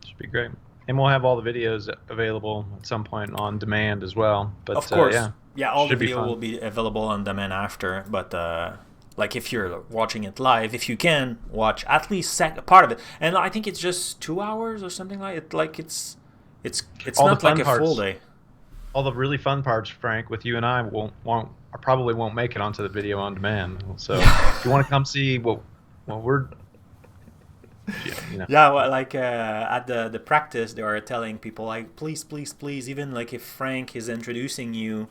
Should be great. And we'll have all the videos available at some point on demand as well. But of course, yeah, all the should be video fun. will be available on demand after. But like if you're watching it live, if you can watch at least part of it, and I think it's just 2 hours or something like it. Like it's All not the fun like a parts. full day. All the really fun parts, Frank, with you and I probably won't make it onto the video on demand. So if you want to come see what we're Yeah, well, like at the practice, they are telling people like, please, even like if Frank is introducing you,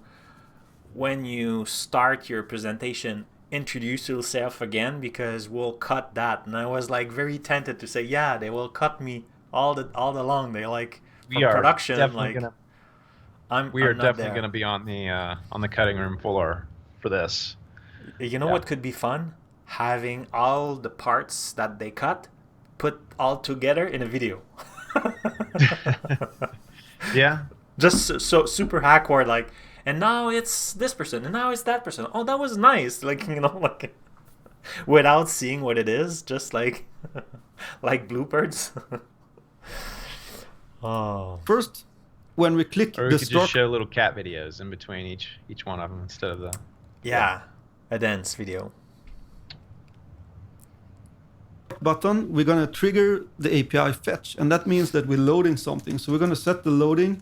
when you start your presentation, introduce yourself again, because we'll cut that. And I was like very tempted to say, yeah, they will cut me all along. They like We for are production. definitely Like gonna. I'm We are not definitely there. going to be on the cutting room floor for this. You know Yeah. what could be fun? Having all the parts that they cut put all together in a video. Yeah. Just so super awkward, like, and now it's this person, and now it's that person. Oh, that was nice, like, you know, like, without seeing what it is, just like, like bloopers. Oh, First, when we click Or we the could start just show little cat videos in between each one of them instead of the. yeah, a dance video. button, we're going to trigger the API fetch. And that means that we're loading something. So we're going to set the loading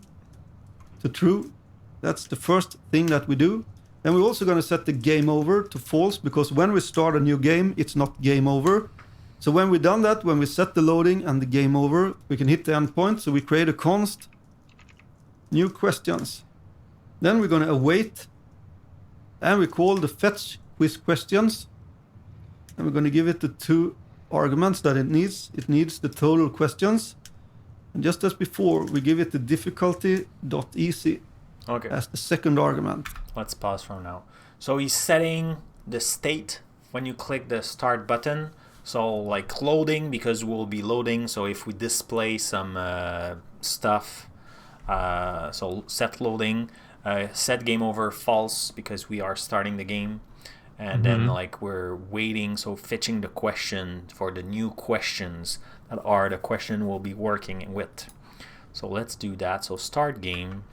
to true. That's the first thing that we do. Then we're also going to set the game over to false, because when we start a new game, it's not game over. So when we've done that, when we set the loading and the game over, we can hit the endpoint. So we create a const, new questions. Then we're going to await, and we call the fetch quiz questions. And we're going to give it the 2 arguments that it needs. It needs the total questions. And just as before, we give it the difficulty.easy Okay, as the second argument. let's pause from now. So he's setting the state when you click the start button. So like loading, because we'll be loading. So if we display some stuff, so set loading, set game over false, because we are starting the game. And then like we're waiting, so fetching the question for the new questions that are the question we'll be working with. So let's do that. So start game.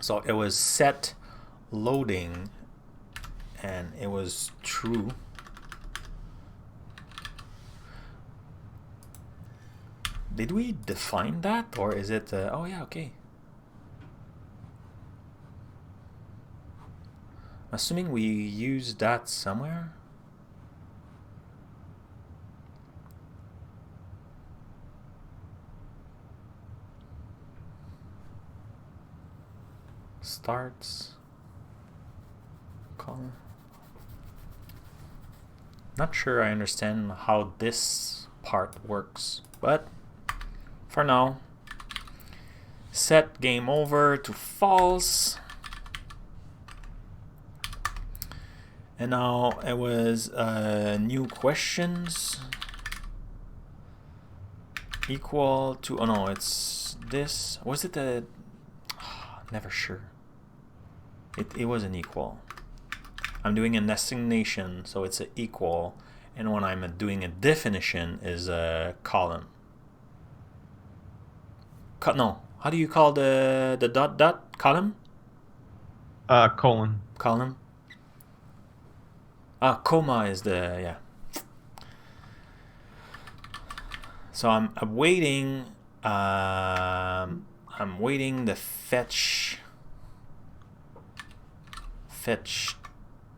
So it was set loading, and it was true. Did we define that, or is it? Oh yeah, okay. Assuming we used that somewhere. Starts. Color. Not sure I understand how this part works, but for now, set game over to false. And now it was new questions equal to, oh no, it's this. Was it a, never sure. It was an equal. I'm doing a destination, so it's an equal. And when I'm doing a definition is a column. No, how do you call the dot column? Colon. Column. Comma is the, yeah. So I'm waiting. I'm waiting the fetch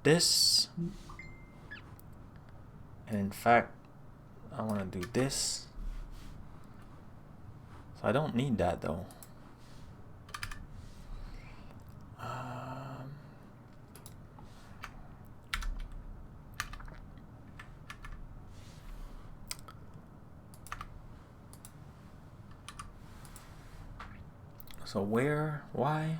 this, and in fact I want to do this, so I don't need that though. So where, why?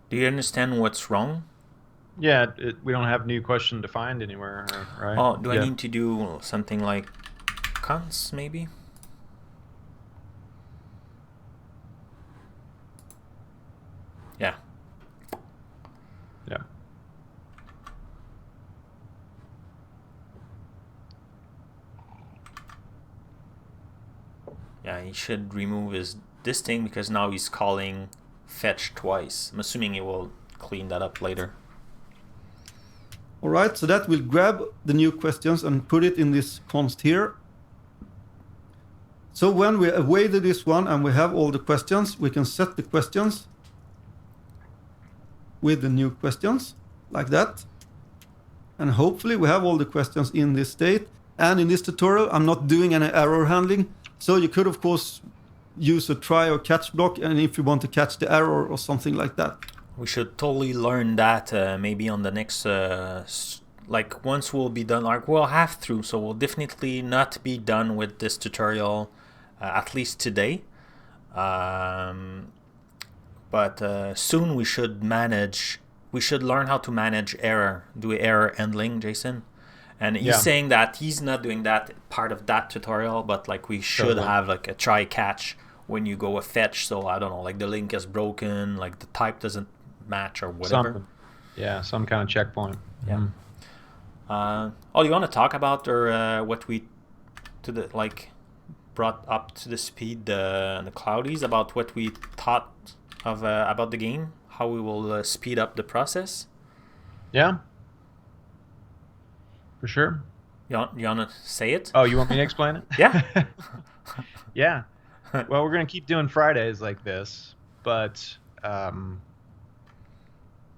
Do you understand what's wrong? Yeah, we don't have new question defined anywhere, right? Oh, do Yeah. I need to do something like cons maybe? Yeah. Yeah. Yeah, he should remove this thing, because now he's calling fetch twice. I'm assuming he will clean that up later. All right, so that will grab the new questions and put it in this const here. So when we awaited this one and we have all the questions, we can set the questions with the new questions like that. and hopefully we have all the questions in this state. And in this tutorial, I'm not doing any error handling. So you could, of course, use a try or catch block, and if you want to catch the error or something like that. We should totally learn that maybe on the next, like once we'll be done, like we'll have to, so we'll definitely not be done with this tutorial, at least today. But soon we should learn how to manage error, do error handling, Jason. And he's saying that he's not doing that part of that tutorial, but like we should have like a try catch when you go a fetch. So I don't know, like the link is broken, like the type doesn't match or whatever. Some kind of checkpoint. Yeah. You want to talk about or what we brought up to the speed the cloudies, about what we thought of about the game, how we will speed up the process? Yeah. For sure. You want to say it? Oh, you want me to explain it? Yeah. Yeah. Well, we're going to keep doing Fridays like this, but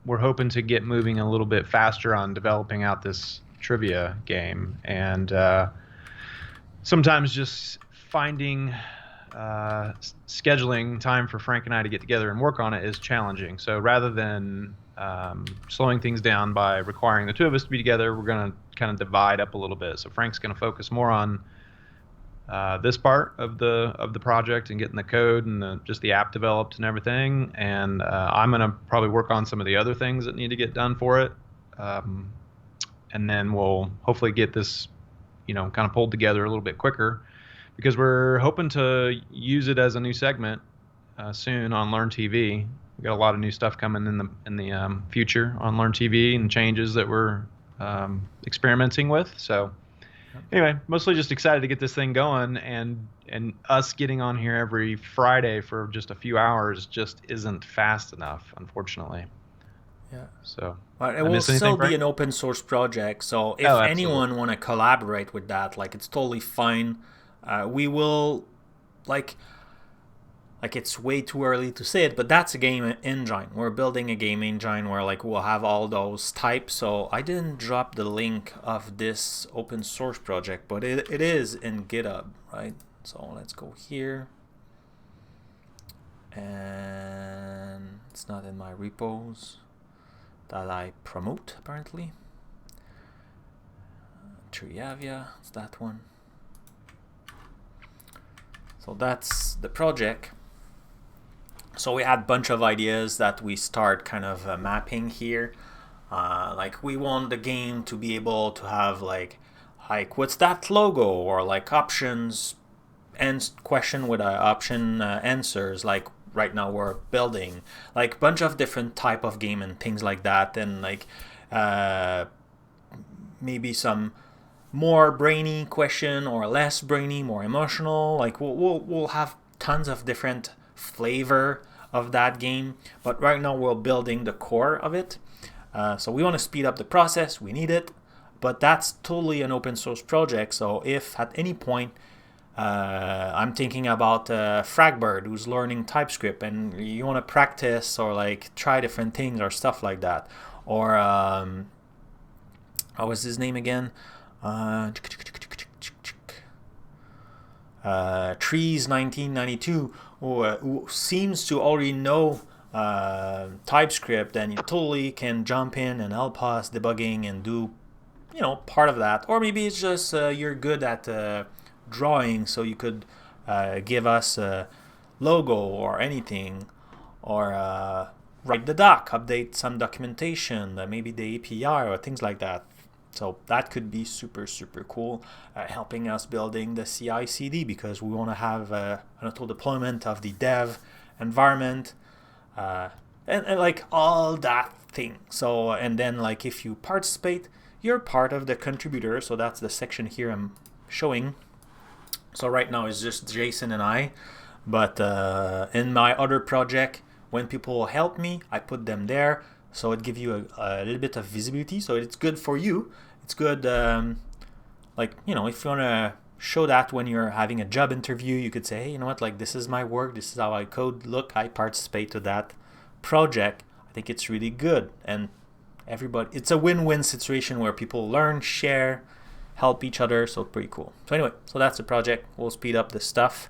we're hoping to get moving a little bit faster on developing out this trivia game. And sometimes just finding, scheduling time for Frank and I to get together and work on it is challenging. So rather than slowing things down by requiring the two of us to be together, we're going to kind of divide up a little bit. So Frank's going to focus more on this part of the project and getting the code and just the app developed and everything, and I'm going to probably work on some of the other things that need to get done for it, and then we'll hopefully get this kind of pulled together a little bit quicker, because we're hoping to use it as a new segment soon on Learn TV. We've got a lot of new stuff coming in the future on Learn TV and changes that we're experimenting with. So anyway, mostly just excited to get this thing going, and us getting on here every Friday for just a few hours just isn't fast enough, unfortunately. Yeah. So but it will still be an open source project, so if anyone want to collaborate with that, like it's totally fine. We will like it's way too early to say it, but that's a game engine. We're building a game engine where like we'll have all those types. So I didn't drop the link of this open source project, but it is in GitHub, right? So let's go here, and it's not in my repos that I promote apparently. Triavia, it's that one. So that's the project. So we had a bunch of ideas that we start kind of mapping here. Like we want the game to be able to have like what's that logo, or like options and question with option answers. Like right now we're building like a bunch of different type of game and things like that, and like maybe some more brainy question or less brainy, more emotional. Like we'll have tons of different flavor of that game, but right now we're building the core of it. So we want to speed up the process, we need it, but that's totally an open source project. So if at any point I'm thinking about Fragbird who's learning TypeScript and you want to practice or like try different things or stuff like that, or what was his name again? Trees 1992, who seems to already know TypeScript, and you totally can jump in and help us debugging and do part of that. Or maybe it's just you're good at drawing, so you could give us a logo or anything, or write the doc, update some documentation, maybe the API or things like that. So that could be super, super cool, helping us building the CI/CD, because we want to have an auto deployment of the dev environment, and like all that thing. So, and then like if you participate, you're part of the contributor. So that's the section here I'm showing. So right now it's just Jason and I, but in my other project, when people help me, I put them there. So it gives you a little bit of visibility. So it's good for you. It's good, like, if you want to show that when you're having a job interview, you could say, hey, you know what, like, this is my work. This is how I code. Look, I participate to that project. I think it's really good. And everybody. It's a win-win situation where people learn, share, help each other. So pretty cool. So anyway, so that's the project. We'll speed up this stuff.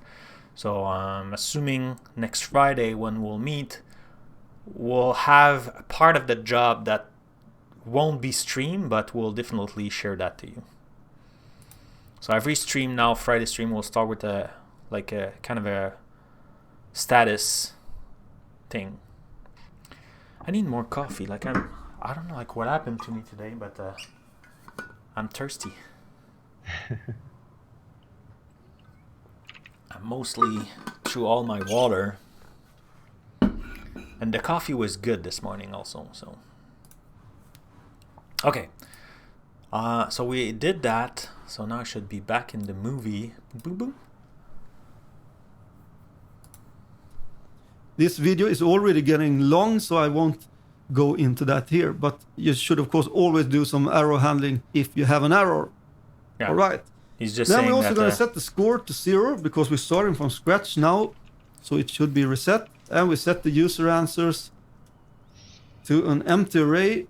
So I'm assuming next Friday when we'll meet, we'll have a part of the job that won't be streamed, but we'll definitely share that to you. So every stream now, Friday stream, will start with a kind of a status thing. I need more coffee. Like I don't know like what happened to me today, but I'm thirsty. I mostly threw all my water, and the coffee was good this morning also. So okay, so we did that. So now I should be back in the movie. Boom, boom. This video is already getting long, so I won't go into that here. But you should, of course, always do some arrow handling if you have an error. Yeah. All right. He's just then saying we're also that, going to set the score to 0 because we're starting from scratch now. So it should be reset. And we set the user answers to an empty array.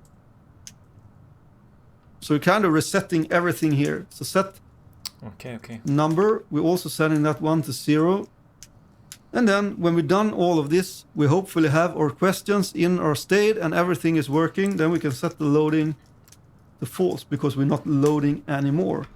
So we're kind of resetting everything here. So set okay. number. We're also setting that one to 0. And then when we've done all of this, we hopefully have our questions in our state and everything is working. Then we can set the loading to false because we're not loading anymore.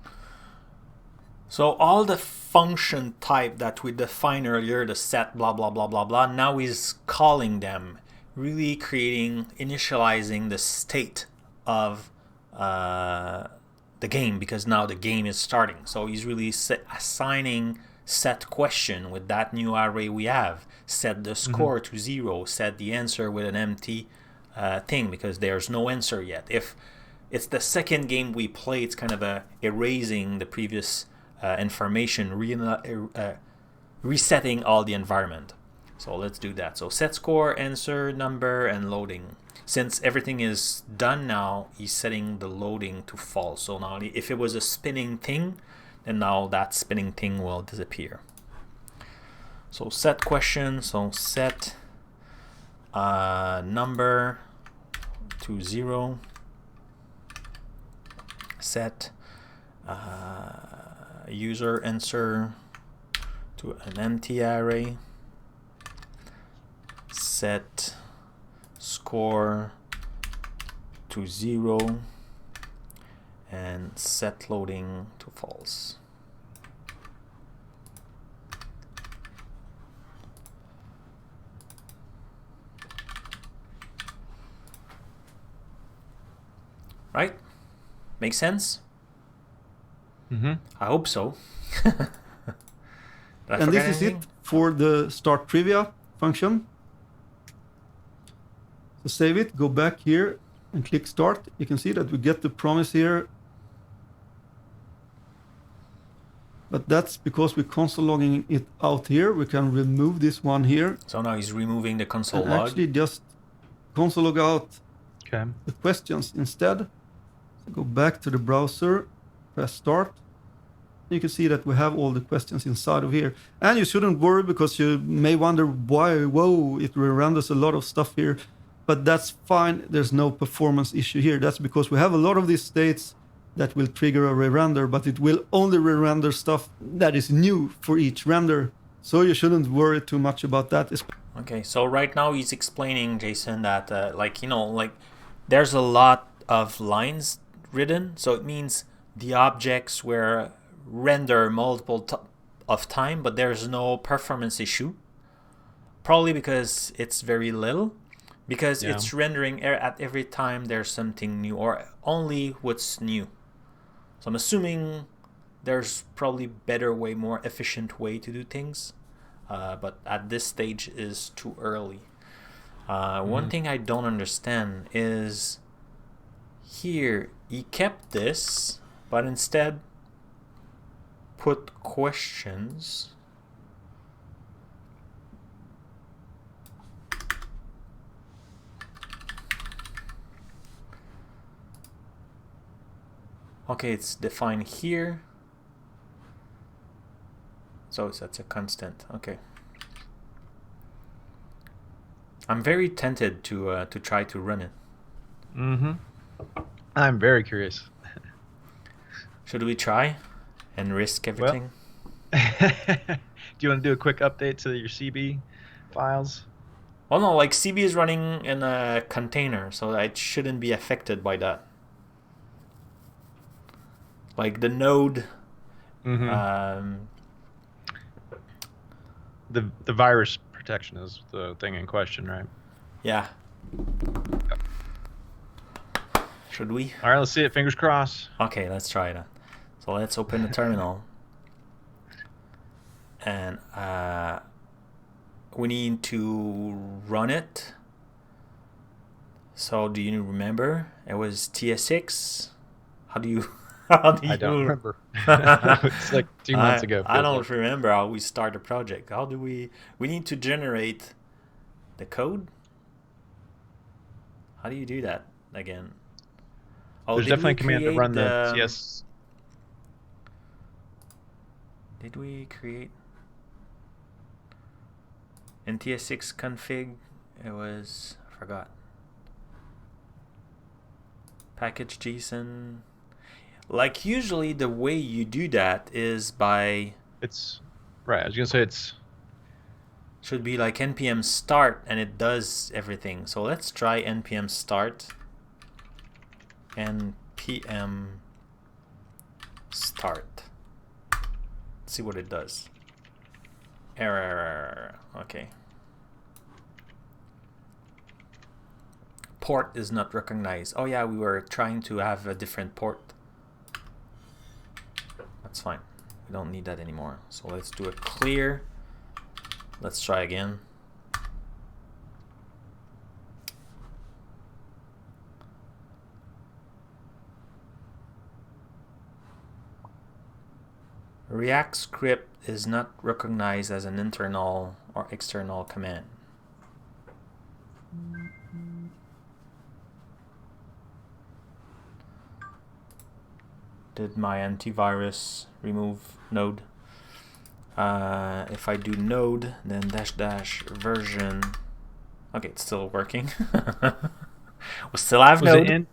So all the function type that we defined earlier, the set blah blah blah blah blah, now he's calling them, really initializing the state of the game, because now the game is starting. So he's really assigning set question with that new array we have, set the score to 0, set the answer with an empty thing because there's no answer yet. If it's the second game we play, it's kind of erasing the previous information, resetting all the environment. So let's do that. So set score, answer, number, and loading. Since everything is done now, he's setting the loading to false. So now if it was a spinning thing, then now that spinning thing will disappear. So set question, so set number to 0, set user answer to an empty array, set score to 0, and set loading to false. Right? Make sense? I hope so. And this is it for the start trivia function. So save it, go back here and click start. You can see that we get the promise here. But that's because we're console logging it out here. We can remove this one here. So now he's removing the console and log. Actually just console log out Okay. the questions instead. So go back to the browser, press start. You can see that we have all the questions inside of here. And you shouldn't worry because you may wonder why, whoa, it renders a lot of stuff here. But that's fine. There's no performance issue here. That's because we have a lot of these states that will trigger a re-render, but it will only re-render stuff that is new for each render. So you shouldn't worry too much about that. Okay, so right now he's explaining, Jason, that there's a lot of lines written. So it means the objects were render multiple of time, but there's no performance issue. Probably because it's very little. Because it's rendering at every time there's something new, or only what's new. So I'm assuming there's probably better way, more efficient way to do things. But at this stage is too early. One thing I don't understand is here he kept this, but instead put questions. Okay, it's defined here. So that's a constant. Okay. I'm very tempted to try to run it. Mm-hmm. I'm very curious. Should we try and risk everything? Do you want to do a quick update to your CB files? Oh no, like CB is running in a container, so it shouldn't be affected by that. Like the node, Mm-hmm. The virus protection is the thing in question, right? yeah. Should we? All right, let's see it. Fingers crossed. Okay, let's try that. So let's open the terminal. And we need to run it. So do you remember? It was TSX. How do you? I don't remember. It's like 2 months ago. I don't remember how we start a project. How do we? We need to generate the code. How do you do that again? Oh, there's definitely a command to run the TS. Did we create in TS6 config? It was, I forgot. Package JSON. Like usually the way you do that is by. It's right. I was gonna say it's. Should be like npm start and it does everything. So let's try npm start. npm start. Let's see what it does. Error. Okay. Port is not recognized. Oh yeah, we were trying to have a different port. That's fine. We don't need that anymore. So let's do a clear. Let's try again. React script is not recognized as an internal or external command. Did my antivirus remove node? If I do node, then -- version. Okay, it's still working. We still have node.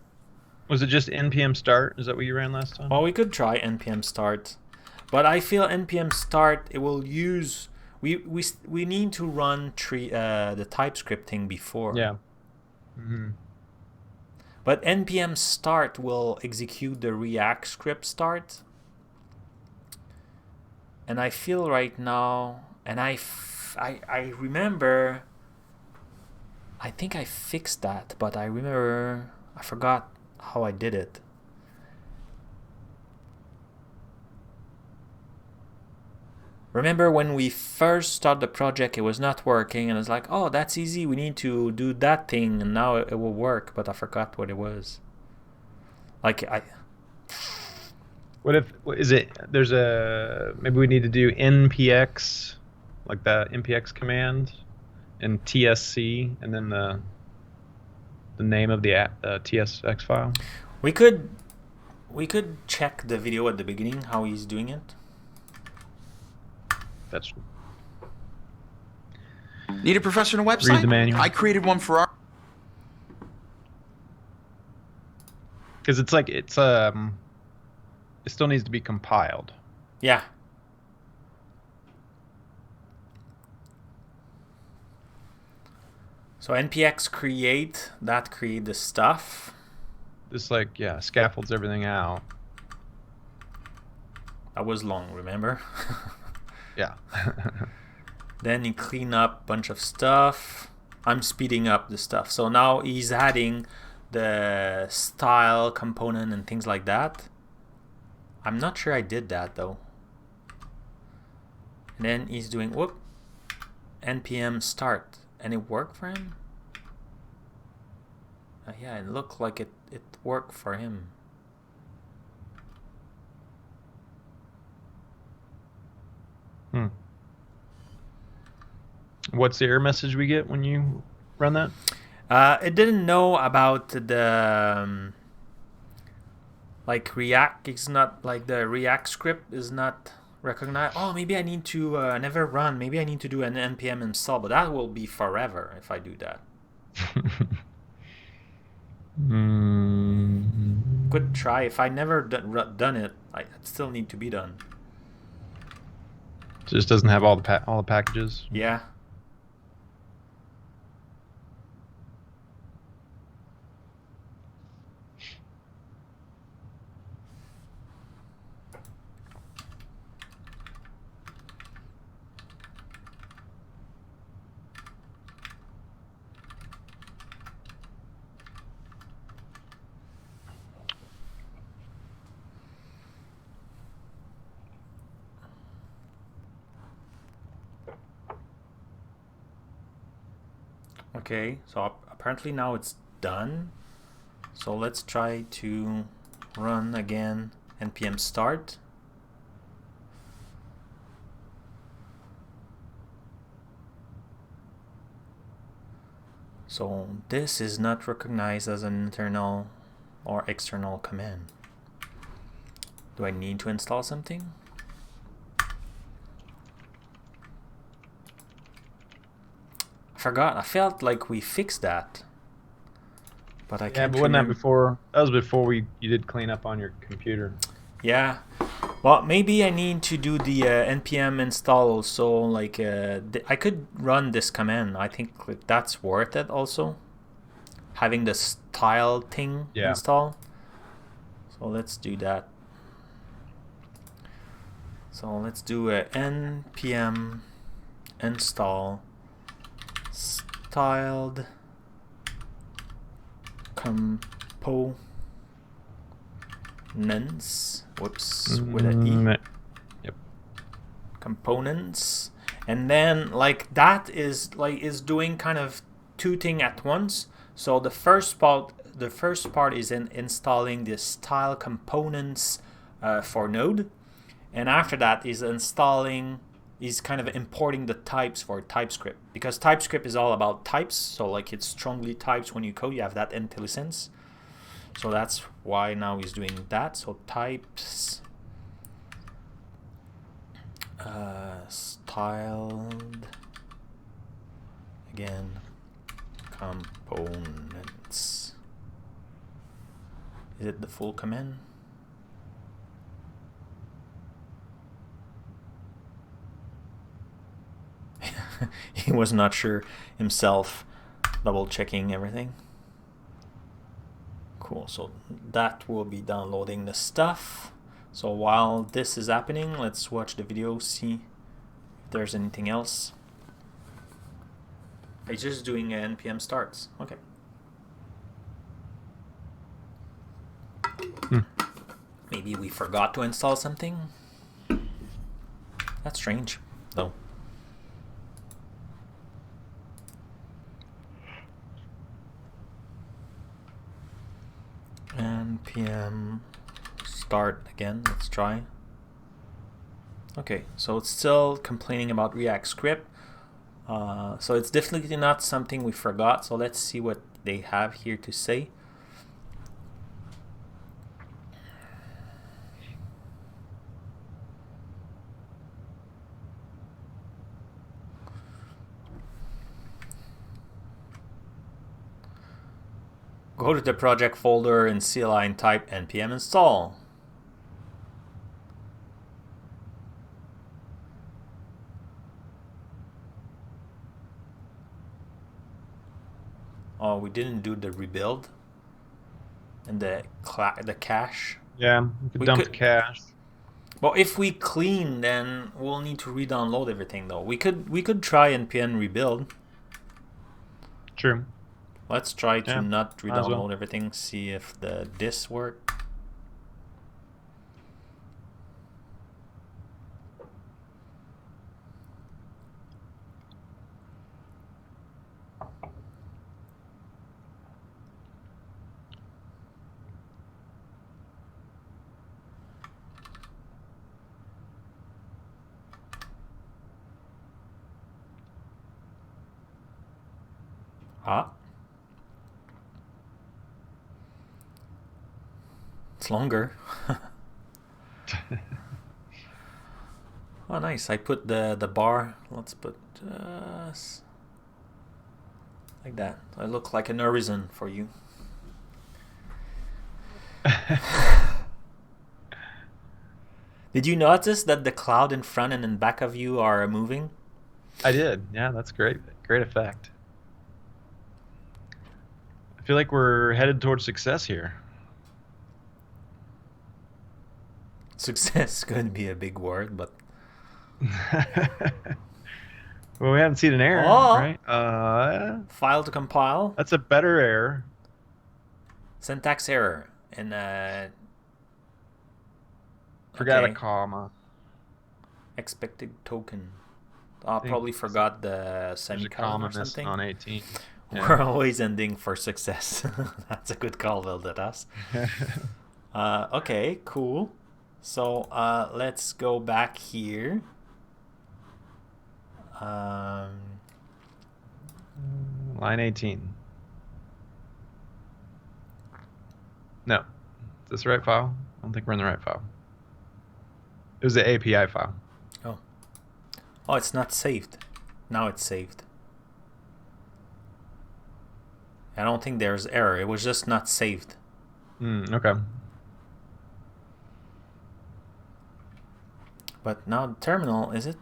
Was it just npm start? Is that what you ran last time? Well, we could try npm start, but I feel npm start it will use. We need to run the TypeScript thing before. Yeah. Mm-hmm. But npm start will execute the React script start. And I feel right now, and I remember, I think I fixed that, but I forgot how I did it. Remember when we first started the project, it was not working, and it's like, oh, that's easy. We need to do that thing, and now it will work. But I forgot what it was. Like What is it? There's maybe we need to do npx, like that npx command, and tsc, and then the name of the tsx file. We could check the video at the beginning how he's doing it. That's Need a professional website? Read the manual. I created one for our. because it's like it still needs to be compiled. Yeah. So npx create the stuff. This scaffolds everything out. That was long, remember? Yeah. Then you clean up a bunch of stuff. I'm speeding up the stuff. So now he's adding the style component and things like that. I'm not sure I did that though. And then he's doing npm start, and it worked for him. Yeah, it looked like it worked for him. What's the error message we get when you run that? It didn't know about the like React is not like the React script is not recognized. Oh, maybe I need to never run. Maybe I need to do an npm install, but that will be forever if I do that. Good try. If I never done it, it still need to be done. Just doesn't have all the packages. Yeah. Okay, so apparently now it's done. So let's try to run again npm start. So this is not recognized as an internal or external command. Do I need to install something? I forgot. I felt like we fixed that, but I can't. Yeah, but wasn't that before? That was before you did clean up on your computer. Yeah. Well, maybe I need to do the npm install also. Like, I could run this command. I think that's worth it also. Having the style thing install. So let's do that. So let's do a npm install styled components. Whoops, with an E. Yep. Components, and then like that is doing kind of two things at once. So the first part is installing the style components for Node, and after that is kind of importing the types for TypeScript, because TypeScript is all about types. So like it's strongly types when you code. You have that IntelliSense. So that's why now he's doing that. So types styled again components. Is it the full command? He was not sure himself, double checking everything. Cool, so that will be downloading the stuff. So while this is happening, let's watch the video, see if there's anything else. It's just doing npm starts. Okay. Maybe we forgot to install something. That's strange, though. npm start again. Let's try. Okay, so it's still complaining about React script. So it's definitely not something we forgot. So let's see what they have here to say. Go to the project folder and CLI and type npm install. Oh, we didn't do the rebuild and the cache. Yeah, you could dump the cache. Well, if we clean, then we'll need to re-download everything, though. We could try npm rebuild. True. Let's try to not re-download well. everything, see if the this work. It's longer. Oh, nice. I put the bar. Let's put like that. I look like an horizon for you. Did you notice that the cloud in front and in back of you are moving? I did. Yeah, that's great. Great effect. I feel like we're headed towards success here. Success could be a big word, but Well, we haven't seen an error, Oh. right? file to compile, That's a better error. syntax error, and Forgot okay. a comma. Expected token. I think probably forgot the There's a semicolon comma or missing something. on 18. We're always ending for success. That's a good call, Vildatas. Okay, cool. So let's go back here. Line 18. No. Is this the right file? I don't think we're in the right file. It was the API file. Oh, it's not saved. Now it's saved. I don't think there's error. It was just not saved. Okay. But now the terminal, is it?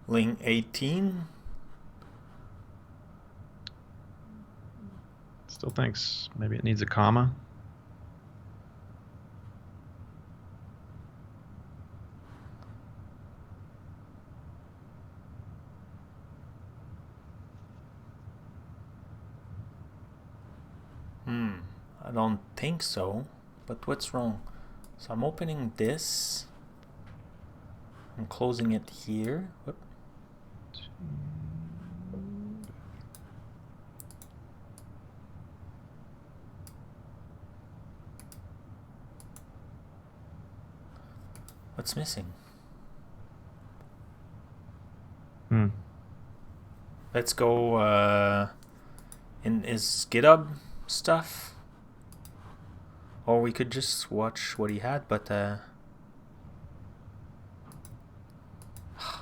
Link 18. Still thinks maybe it needs a comma. I don't think so. But what's wrong? So I'm opening this. I'm closing it here. Whoop. What's missing? Let's go in his GitHub stuff. Or we could just watch what he had, but oh,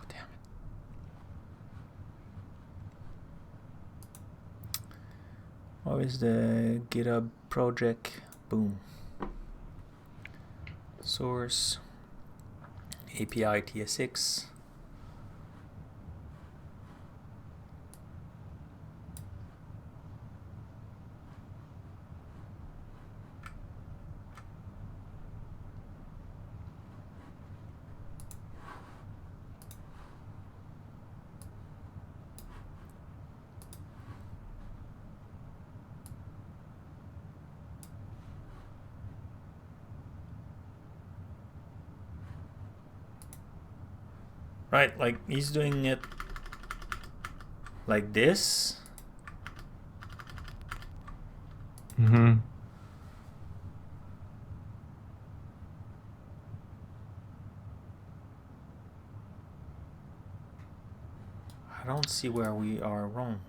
damn it. What is the GitHub project? Boom. Source API TSX. Right, like he's doing it like this. Mm-hmm. I don't see where we are wrong.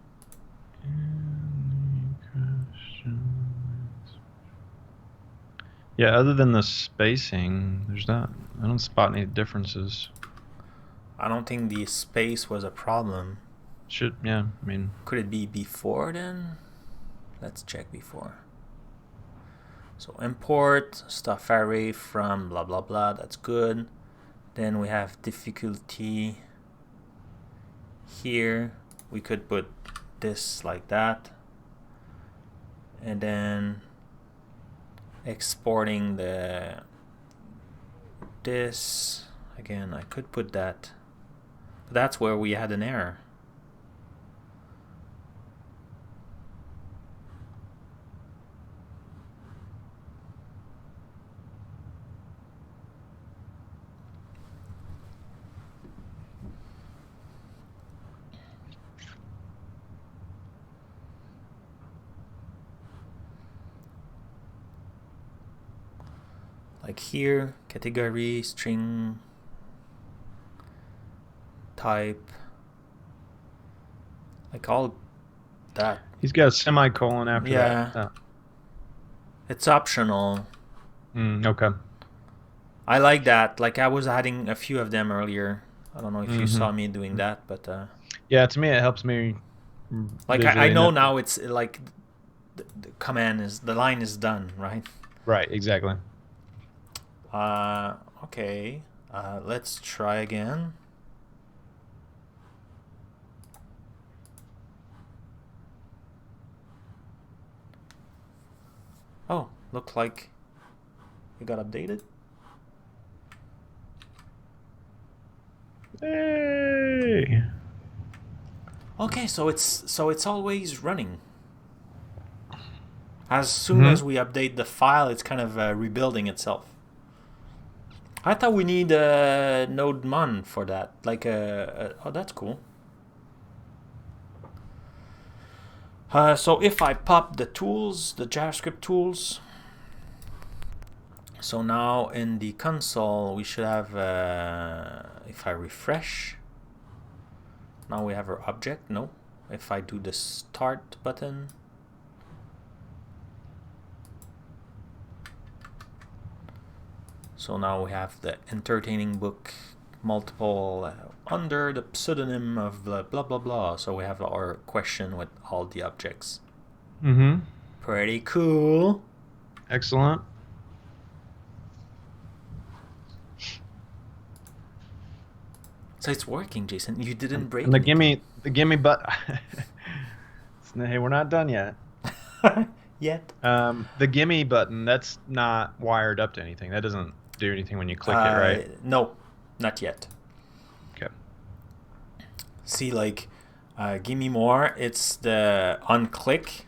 Yeah, other than the spacing, there's not. I don't spot any differences. I don't think the space was a problem. Yeah, I mean. Could it be before then? Let's check before. So import stuff array from blah blah blah, that's good. Then we have difficulty here. We could put this like that. And then exporting this again, I could put that. But that's where we had an error. Like here, category, string, type, like all that. He's got a semicolon after Yeah. that. It's optional. Okay. I like that. Like I was adding a few of them earlier. I don't know if you saw me doing that, but Yeah, to me it helps me Like I visually know enough. now it's like the line is done, right? Right, exactly. Okay. Let's try again. Oh, look like it got updated. Hey. Okay, so it's always running. As soon as we update the file, it's kind of rebuilding itself. I thought we need a node mon for that. Like oh, that's cool. So if I pop the tools, the JavaScript tools, so now in the console we should have, if I refresh, now we have our object. No, if I do the start button, so now we have the entertaining book, multiple under the pseudonym of blah blah blah blah. So we have our question with all the objects. Pretty cool. Excellent. So it's working, Jason. You didn't break And the anything. gimme but hey, we're not done yet. Yet. The gimme button, that's not wired up to anything. That doesn't do anything when you click it, right? No, not yet. Okay. See, like, give me more. It's the onClick.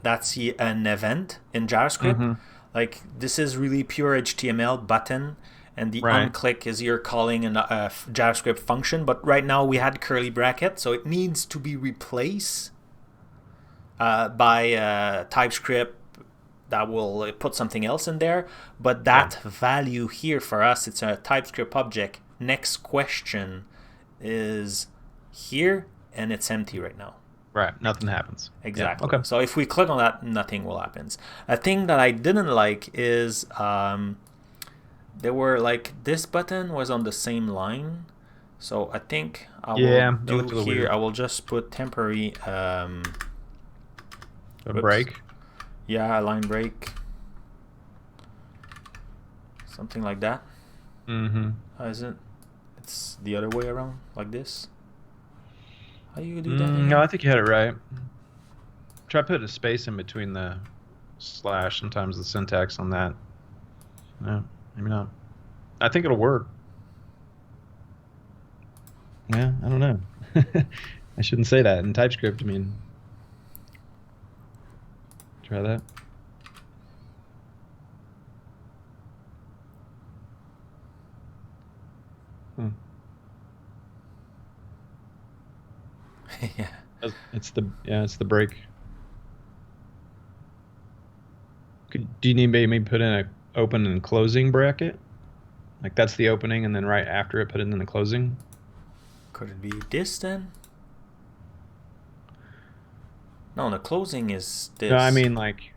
That's an event in JavaScript. Like, this is really pure HTML button. And the onClick is you're calling a JavaScript function. But right now we had curly bracket. So it needs to be replaced by TypeScript that will put something else in there. But that value here for us, it's a TypeScript object. Next question is here, and it's empty right now. Right, nothing happens. Exactly. Yeah. Okay. So if we click on that, nothing will happen. A thing that I didn't like is there were like this button was on the same line. So I think I will do here. I will just put temporary a break. Yeah, a line break. Something like that. Is it? It's the other way around, like this. How do you do that? No, I think you had it right. Try putting a space in between the slash. Sometimes the syntax on that. No, maybe not. I think it'll work. Yeah, I don't know. I shouldn't say that in TypeScript. I mean, try that. Yeah. It's the break. Do you need maybe put in a open and closing bracket? Like that's the opening, and then right after it, put it in the closing. Could it be this then? No, the closing is this. No, I mean like.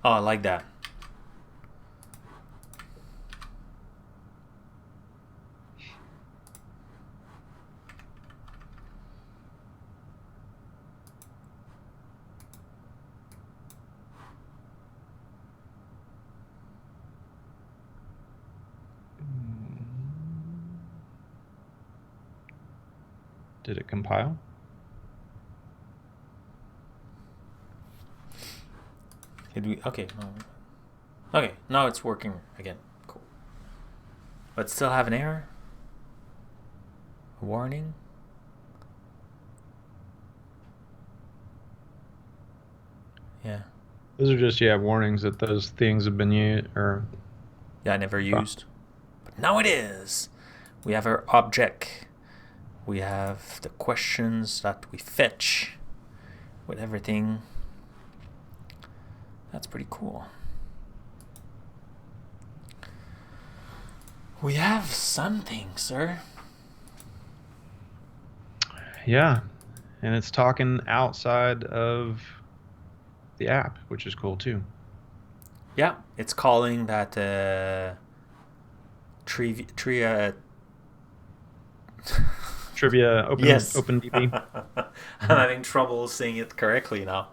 Oh, like that. Did it compile? Did we? Okay. Okay, now it's working again. Cool. But still have an error? A warning? Yeah. Those are just warnings that those things have been used or. Yeah, I never used. But now it is. We have our object. We have the questions that we fetch with everything. That's pretty cool. We have something, sir. Yeah, and it's talking outside of the app, which is cool too. Yeah, it's calling that trivia. Open Yes. OpenDB. I'm having trouble saying it correctly now.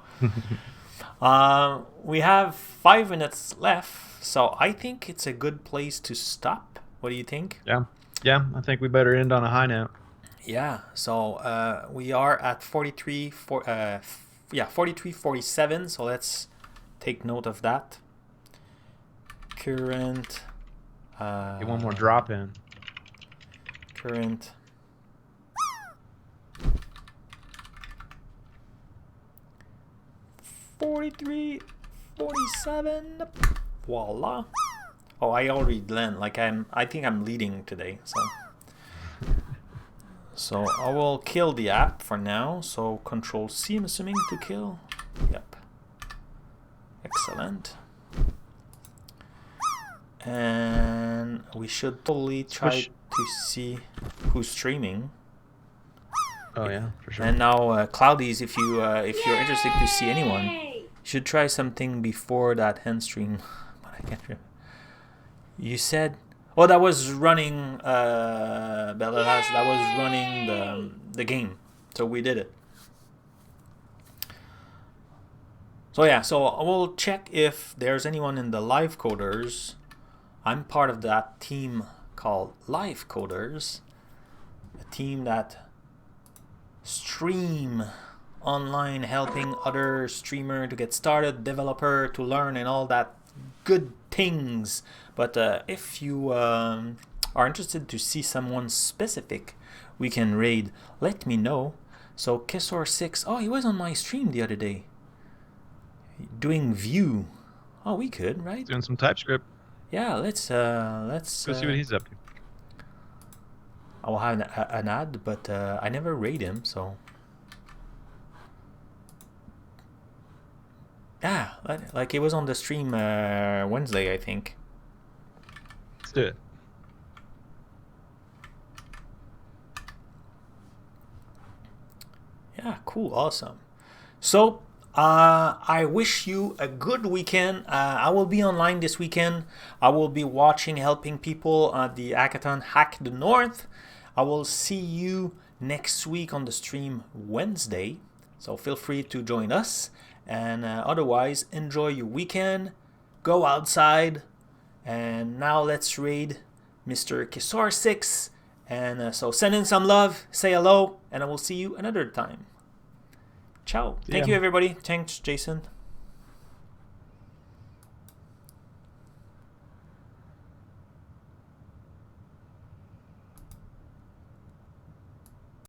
We have 5 minutes left, so I think it's a good place to stop. What do you think? Yeah. I think we better end on a high note. Yeah. So we are at 43:47. So let's take note of that. Current. Get one more drop in. Current. $43.47. Voila. Oh, I already land. Like I think I'm leading today. So I will kill the app for now. So Control C, I'm assuming, to kill. Yep. Excellent. And we should totally try to see who's streaming. Oh yeah, for sure. And now, Cloudies, if you're interested to see anyone, you should try something before that hand stream. But I can't remember. You said, oh, that was running Bellas. That was running the game. So we did it. So yeah, so I will check if there's anyone in the live coders. I'm part of that team called Live Coders, a team that stream online, helping other streamer to get started, developer to learn, and all that good things. But if you are interested to see someone specific we can raid, let me know. So Kesor6, oh, he was on my stream the other day doing Vue. Oh, we could, right? Doing some TypeScript. Yeah, let's Go see what he's up to. I will have an ad, but I never raid him, so yeah, like it was on the stream Wednesday, I think. Let's do it. Yeah, cool, awesome. So I wish you a good weekend. I will be online this weekend. I will be watching, helping people at the hackathon Hack the North. I will see you next week on the stream Wednesday. So feel free to join us. And otherwise, enjoy your weekend. Go outside. And now let's raid Mr. Kesor6. And so send in some love, say hello, and I will see you another time. Ciao. Thank you, everybody. Thanks, Jason.